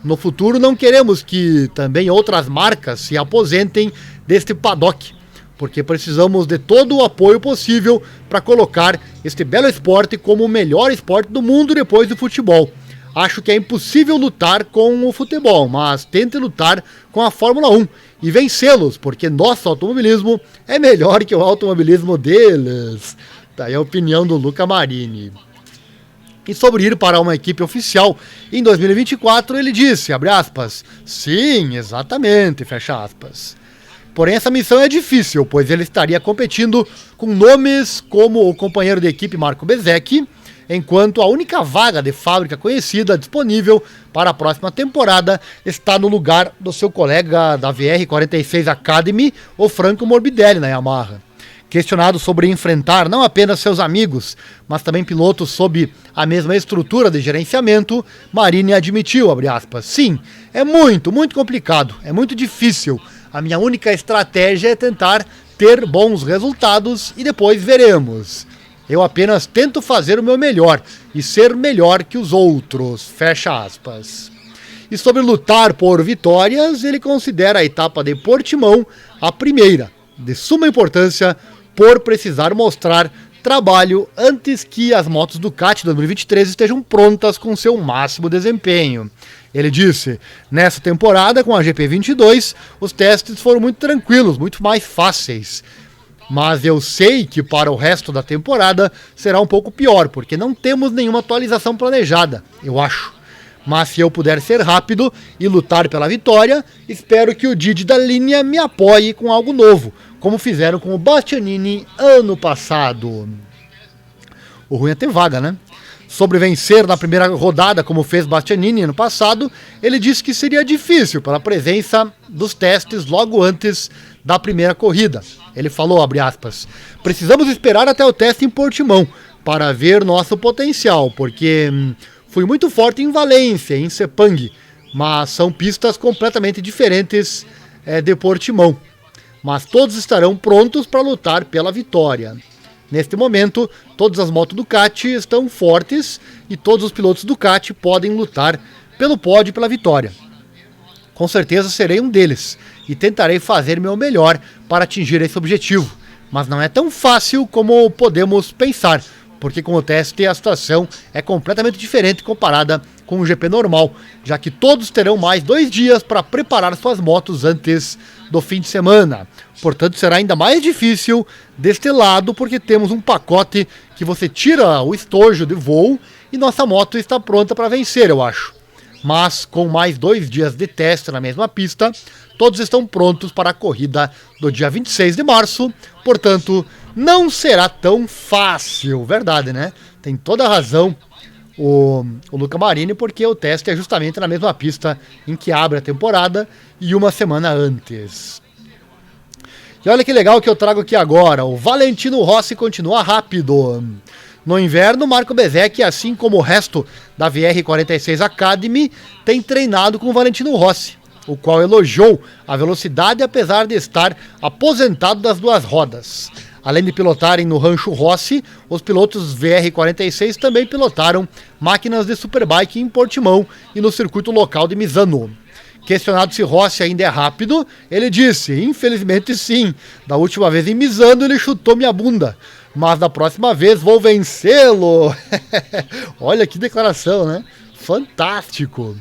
No futuro não queremos que também outras marcas se aposentem deste paddock, porque precisamos de todo o apoio possível para colocar este belo esporte como o melhor esporte do mundo depois do futebol. Acho que é impossível lutar com o futebol, mas tente lutar com a Fórmula 1 e vencê-los, porque nosso automobilismo é melhor que o automobilismo deles. Daí a opinião do Luca Marini. E sobre ir para uma equipe oficial em 2024, ele disse, abre aspas, sim, exatamente, fecha aspas. Porém, essa missão é difícil, pois ele estaria competindo com nomes como o companheiro de equipe Marco Bezzecchi, enquanto a única vaga de fábrica conhecida disponível para a próxima temporada está no lugar do seu colega da VR46 Academy, o Franco Morbidelli, na Yamaha. Questionado sobre enfrentar não apenas seus amigos, mas também pilotos sob a mesma estrutura de gerenciamento, Marini admitiu, abre aspas, sim, é muito complicado, é muito difícil. A minha única estratégia é tentar ter bons resultados e depois veremos. Eu apenas tento fazer o meu melhor e ser melhor que os outros, fecha aspas. E sobre lutar por vitórias, ele considera a etapa de Portimão a primeira, de suma importância, por precisar mostrar trabalho antes que as motos Ducati 2023 estejam prontas com seu máximo desempenho. Ele disse, nessa temporada com a GP22, os testes foram muito tranquilos, muito mais fáceis. Mas eu sei que para o resto da temporada será um pouco pior, porque não temos nenhuma atualização planejada, eu acho. Mas se eu puder ser rápido e lutar pela vitória, espero que o Didi da linha me apoie com algo novo, como fizeram com o Bastianini ano passado. O ruim é ter vaga, né? Sobre vencer na primeira rodada, como fez Bastianini ano passado, ele disse que seria difícil pela presença dos testes logo antes da primeira corrida. Ele falou, abre aspas, precisamos esperar até o teste em Portimão para ver nosso potencial, porque fui muito forte em Valência, em Sepang, mas são pistas completamente diferentes de Portimão. Mas todos estarão prontos para lutar pela vitória. Neste momento, todas as motos Ducati estão fortes e todos os pilotos Ducati podem lutar pelo pódio e pela vitória. Com certeza serei um deles e tentarei fazer meu melhor para atingir esse objetivo. Mas não é tão fácil como podemos pensar, porque com o teste a situação é completamente diferente comparada com o GP normal, já que todos terão mais 2 dias para preparar suas motos antes do fim de semana. Portanto, será ainda mais difícil deste lado, porque temos um pacote que você tira o estojo de voo e nossa moto está pronta para vencer, eu acho. Mas com mais 2 dias de teste na mesma pista, todos estão prontos para a corrida do dia 26 de março. Portanto, não será tão fácil, verdade, né? Tem toda a razão o Luca Marini, porque o teste é justamente na mesma pista em que abre a temporada e uma semana antes. E olha que legal que eu trago aqui agora, o Valentino Rossi continua rápido. No inverno, Marco Bezzecchi, assim como o resto da VR46 Academy, tem treinado com o Valentino Rossi, o qual elogiou a velocidade apesar de estar aposentado das 2 rodas. Além de pilotarem no Rancho Rossi, os pilotos VR46 também pilotaram máquinas de Superbike em Portimão e no circuito local de Misano. Questionado se Rossi ainda é rápido, ele disse: infelizmente sim, da última vez em Misano ele chutou minha bunda, mas da próxima vez vou vencê-lo. Olha que declaração, né? Fantástico.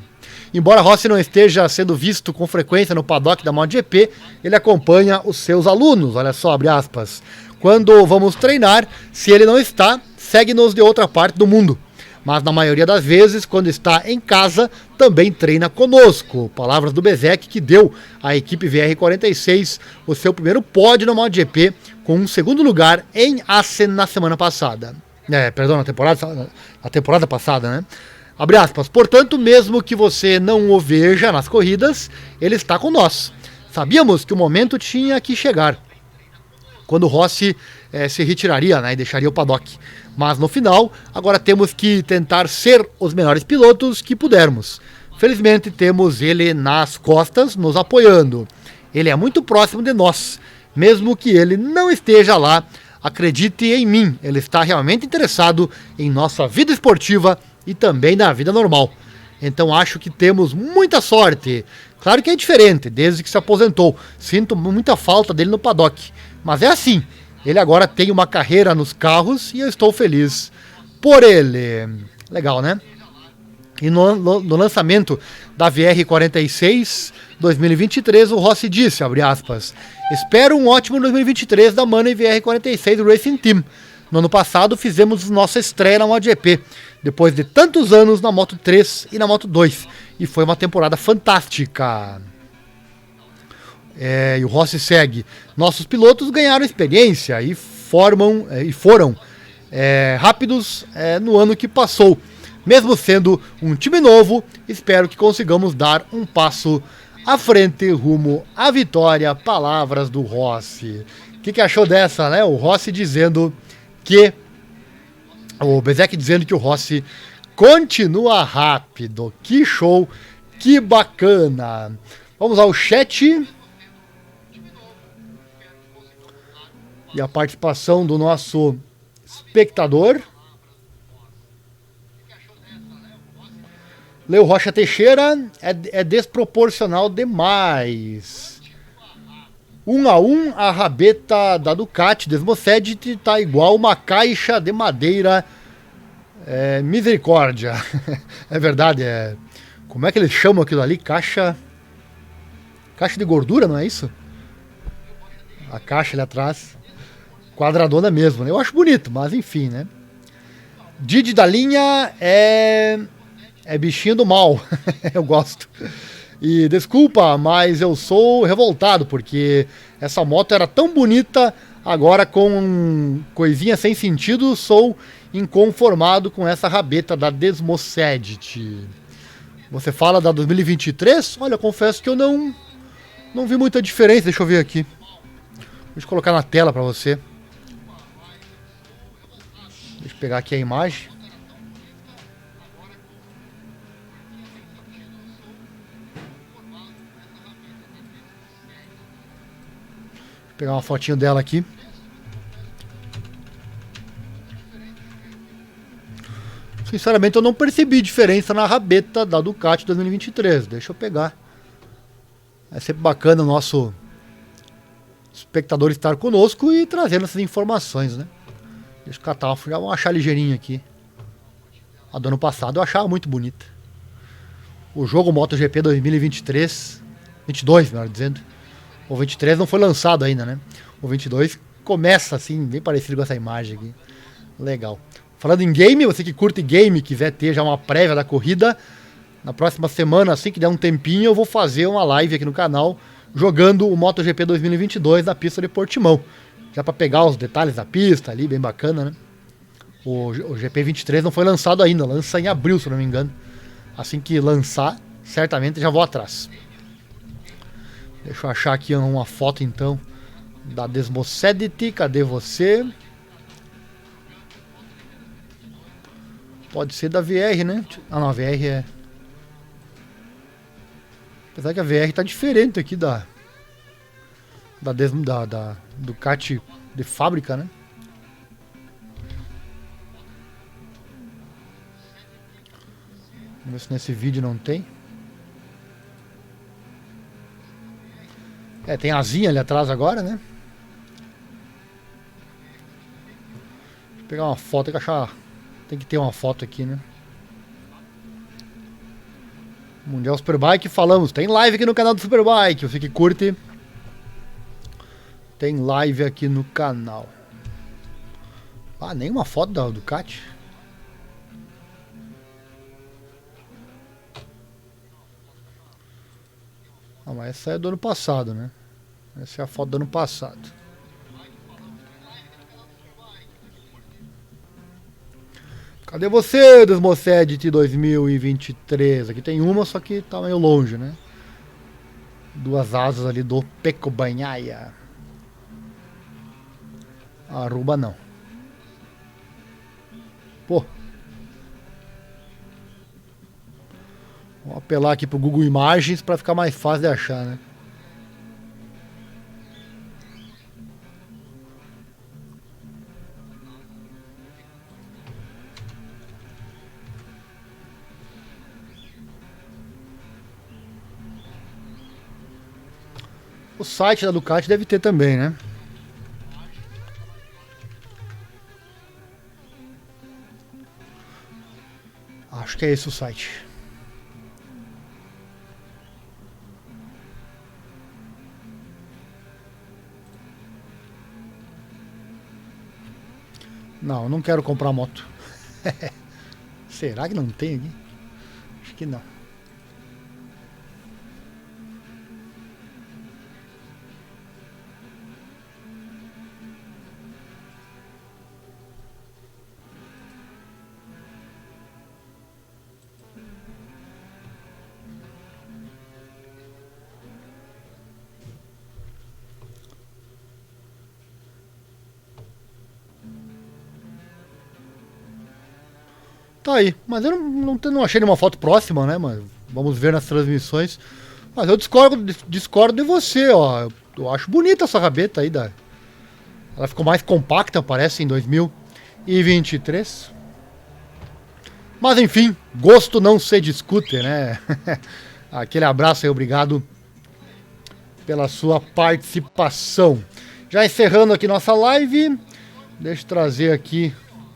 Embora Rossi não esteja sendo visto com frequência no paddock da MotoGP, ele acompanha os seus alunos, olha só, abre aspas. Quando vamos treinar, se ele não está, segue-nos de outra parte do mundo. Mas na maioria das vezes, quando está em casa, também treina conosco. Palavras do Bezzecchi, que deu à equipe VR46 o seu primeiro pódio no MotoGP, com um segundo lugar em Assen na semana passada. Na temporada passada, né? Abre aspas. Portanto, mesmo que você não o veja nas corridas, ele está com nós. Sabíamos que o momento tinha que chegar, quando o Rossi se retiraria, né, e deixaria o paddock. Mas no final, agora temos que tentar ser os melhores pilotos que pudermos. Felizmente temos ele nas costas, nos apoiando. Ele é muito próximo de nós, mesmo que ele não esteja lá. Acredite em mim, ele está realmente interessado em nossa vida esportiva e também na vida normal. Então acho que temos muita sorte. Claro que é diferente, desde que se aposentou. Sinto muita falta dele no paddock. Mas é assim, ele agora tem uma carreira nos carros e eu estou feliz por ele. Legal, né? E no lançamento da VR46 2023, o Rossi disse, abre aspas, espero um ótimo 2023 da Money VR46 Racing Team. No ano passado fizemos nossa estreia na MotoGP, depois de tantos anos na Moto 3 e na Moto 2, e foi uma temporada fantástica. E o Rossi segue. Nossos pilotos ganharam experiência e foram rápidos no ano que passou. Mesmo sendo um time novo, espero que consigamos dar um passo à frente rumo à vitória. Palavras do Rossi. O que achou dessa, né? O Rossi dizendo que... O Bezzecchi dizendo que o Rossi continua rápido. Que show, que bacana. Vamos ao chat. E a participação do nosso espectador. Leo Rocha Teixeira, é desproporcional demais. 1-1, a rabeta da Ducati Desmosed tá igual uma caixa de madeira. Misericórdia. É verdade, como é que eles chamam aquilo ali? Caixa de gordura, não é isso? A caixa ali atrás. Quadradona mesmo, né? Eu acho bonito, mas enfim, né? Didi da linha é bichinho do mal. Eu gosto. E desculpa, mas eu sou revoltado, porque essa moto era tão bonita, agora com coisinha sem sentido, sou inconformado com essa rabeta da Desmosed. Você fala da 2023? Olha, eu confesso que eu não vi muita diferença. Deixa eu ver aqui. Deixa eu colocar na tela para você. Deixa eu pegar aqui a imagem. Vou pegar uma fotinho dela aqui. Sinceramente, eu não percebi diferença na rabeta da Ducati 2023. Deixa eu pegar. É sempre bacana o nosso espectador estar conosco e trazendo essas informações, né? Deixa eu catar uma, já vamos achar ligeirinho aqui. A do ano passado eu achava muito bonita. O jogo MotoGP 2023, 22, melhor dizendo. O 23 não foi lançado ainda, né? O 22 começa assim, bem parecido com essa imagem aqui. Legal. Falando em game, você que curte game, quiser ter já uma prévia da corrida, na próxima semana, assim que der um tempinho, eu vou fazer uma live aqui no canal jogando o MotoGP 2022 na pista de Portimão. Já para pegar os detalhes da pista ali, bem bacana, né? O GP 23 não foi lançado ainda, lança em abril, se não me engano. Assim que lançar, certamente já vou atrás. Deixa eu achar aqui uma foto então da Desmocedity. Cadê você? Pode ser da VR, né? Ah não, a VR é... Apesar que a VR tá diferente aqui da Ducati de fábrica, né? Vamos ver se nesse vídeo não tem. É, tem asinha ali atrás agora, né? Deixa eu pegar uma foto, tem que achar... Tem que ter uma foto aqui, né? Mundial Superbike, falamos. Tem live aqui no canal do Superbike. Você que curte. Tem live aqui no canal. Ah, nenhuma foto da Ducati. Ah, mas essa é do ano passado, né? Essa é a foto do ano passado. Cadê você, Desmocedity 2023? Aqui tem uma, só que tá meio longe, né? Duas asas ali do Pecco Bagnaia. Aruba não. Pô. Vamos apelar aqui pro Google Imagens para ficar mais fácil de achar, né? O site da Ducati deve ter também, né? Acho que é esse o site. Não, não quero comprar moto. Será que não tem aqui? Acho que não. Tá aí, mas eu não achei nenhuma foto próxima, né? Mas vamos ver nas transmissões. Mas eu discordo de você, ó. Eu acho bonita essa rabeta aí. Ela ficou mais compacta, parece, em 2023. Mas enfim, gosto não se discute, né? Aquele abraço aí, obrigado pela sua participação. Já encerrando aqui nossa live, deixa eu trazer aqui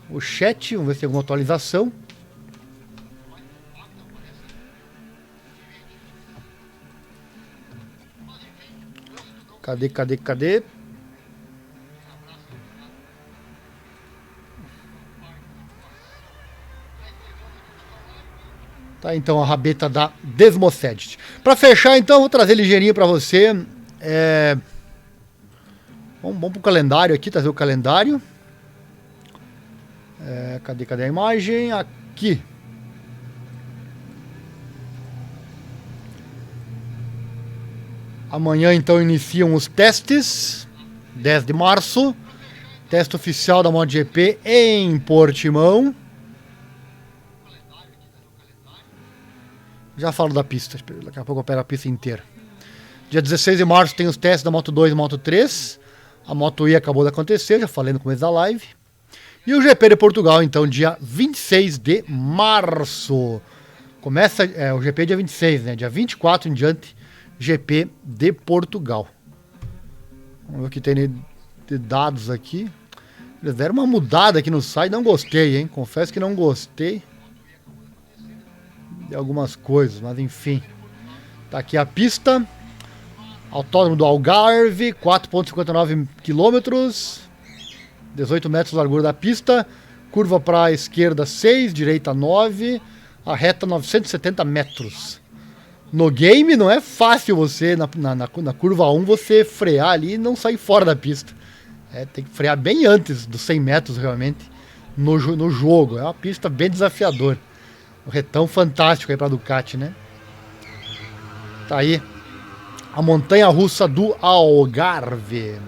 o chat, vamos ver se tem alguma atualização. Cadê? Tá, então a rabeta da Desmocedity. Para fechar, então, vou trazer ligeirinho para você. Vamos pro calendário aqui, trazer o calendário. Cadê a imagem? Aqui. Amanhã, então, iniciam os testes. 10 de março. Teste oficial da MotoGP em Portimão. Já falo da pista. Daqui a pouco eu pego a pista inteira. Dia 16 de março tem os testes da Moto 2 e Moto 3. A Moto E acabou de acontecer, já falei no começo da live. E o GP de Portugal, então, dia 26 de março. Começa o GP dia 26, né? Dia 24 em diante, GP de Portugal. Vamos ver o que tem de dados aqui. Eles deram uma mudada aqui no site, não gostei, hein? Confesso que não gostei de algumas coisas, mas enfim. Tá aqui a pista. Autódromo do Algarve, 4,59 quilômetros, 18 metros de largura da pista, curva para a esquerda 6, direita 9, a reta 970 metros. No game não é fácil você, na curva 1, você frear ali e não sair fora da pista. Tem que frear bem antes dos 100 metros realmente no jogo. É uma pista bem desafiadora. Um retão fantástico aí para Ducati, né? Tá aí a montanha-russa do Algarve.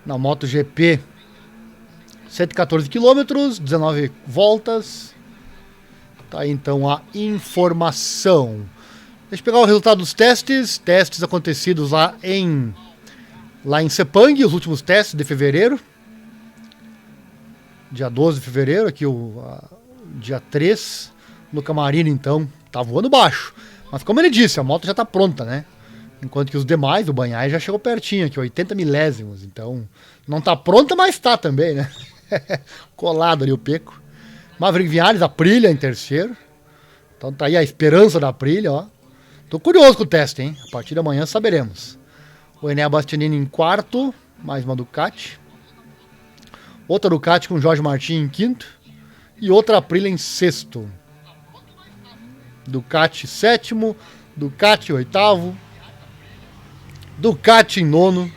Na MotoGP, 114 quilômetros, 19 voltas. Tá aí então a informação. Deixa eu pegar o resultado dos testes. Testes acontecidos lá em Sepang, os últimos testes de fevereiro. Dia 12 de fevereiro, aqui dia 3, no Camarino, então, tá voando baixo. Mas como ele disse, a moto já tá pronta, né? Enquanto que os demais, o Banhai já chegou pertinho aqui, 80 milésimos. Então, não tá pronta, mas tá também, né? Colado ali o Peco. Maverick Viñales, a Aprilia em terceiro. Então tá aí a esperança da Aprilia, ó. Tô curioso com o teste, hein? A partir de amanhã saberemos. O Enea Bastianini em quarto, mais uma Ducati. Outra Ducati com Jorge Martin em quinto. E outra Aprilia em sexto. Ducati sétimo. Ducati oitavo. Ducati em nono.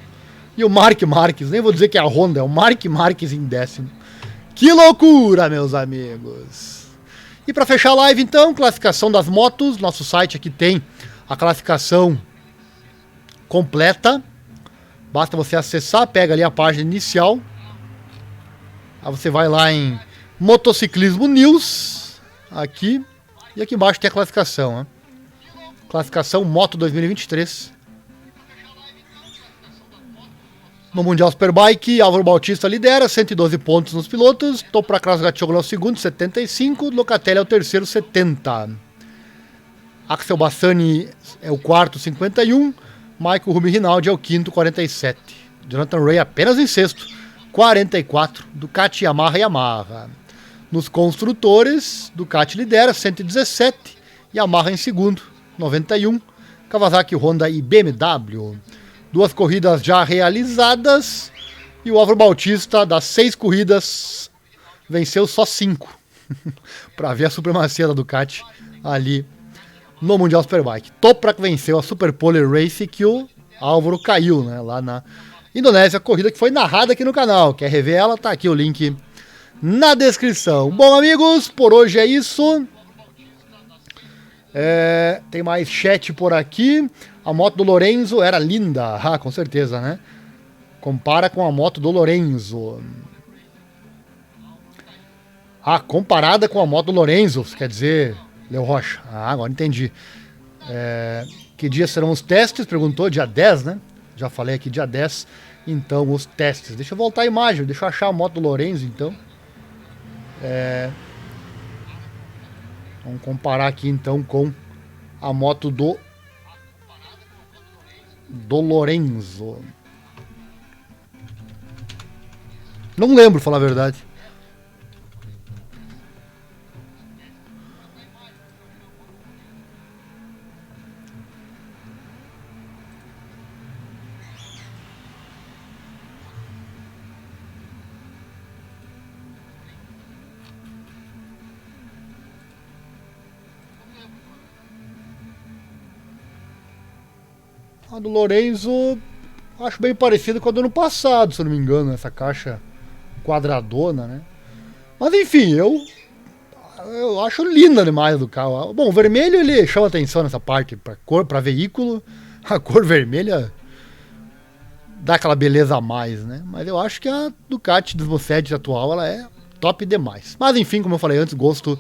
E o Marc Marques, nem vou dizer que é a Honda, é o Marc Marques em décimo. Que loucura, meus amigos. E para fechar a live, então, classificação das motos. Nosso site aqui tem a classificação completa. Basta você acessar, pega ali a página inicial. Aí você vai lá em Motociclismo News, aqui. E aqui embaixo tem a classificação, né? Classificação Moto 2023. No Mundial Superbike, Álvaro Bautista lidera, 112 pontos nos pilotos. Toprak Razgatlioglu é o segundo, 75. Locatelli é o terceiro, 70. Axel Bassani é o quarto, 51. Michael Rubin Rinaldi é o quinto, 47. Jonathan Rea apenas em sexto, 44. Ducati, Yamaha. Nos construtores, Ducati lidera, 117. Yamaha em segundo, 91. Kawasaki, Honda e BMW. 2 corridas já realizadas. E o Álvaro Bautista, das 6 corridas, venceu só 5. Para ver a supremacia da Ducati ali no Mundial Superbike. Toprak venceu a Superpole Race, que o Álvaro caiu, né, lá na Indonésia. Corrida que foi narrada aqui no canal. Quer rever ela? Tá aqui o link na descrição. Bom, amigos, por hoje é isso. Tem mais chat por aqui. A moto do Lorenzo era linda. Ah, com certeza, né? Compara com a moto do Lorenzo. Ah, comparada com a moto do Lorenzo, quer dizer, Leo Rocha. Ah, agora entendi. Que dia serão os testes? Perguntou, dia 10, né? Já falei aqui, dia 10. Então, os testes. Deixa eu voltar a imagem, deixa eu achar a moto do Lorenzo, então. Vamos comparar aqui, então, com a moto do Lorenzo. Não lembro, falar a verdade. A do Lorenzo, acho bem parecida com a do ano passado, se eu não me engano, essa caixa quadradona, né? Mas enfim, eu acho linda demais do carro. Bom, o vermelho ele chama atenção nessa parte, para veículo. A cor vermelha dá aquela beleza a mais, né? Mas eu acho que a Ducati Desmosed atual, ela é top demais. Mas enfim, como eu falei antes, gosto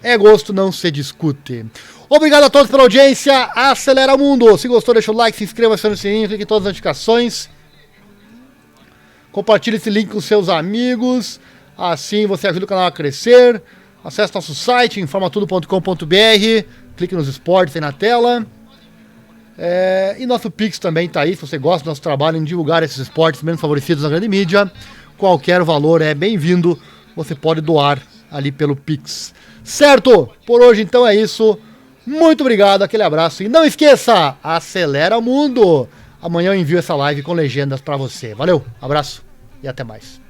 é gosto, não se discute. Obrigado a todos pela audiência. Acelera Mundo. Se gostou, deixa o like, se inscreva, acione o sininho, clique em todas as notificações. Compartilhe esse link com seus amigos. Assim você ajuda o canal a crescer. Acesse nosso site, informatudo.com.br. Clique nos esportes aí na tela. E nosso Pix também tá aí. Se você gosta do nosso trabalho em divulgar esses esportes menos favorecidos na grande mídia, qualquer valor é bem-vindo. Você pode doar ali pelo Pix. Certo? Por hoje então é isso. Muito obrigado, aquele abraço. E não esqueça, acelera o mundo. Amanhã eu envio essa live com legendas pra você. Valeu, abraço e até mais.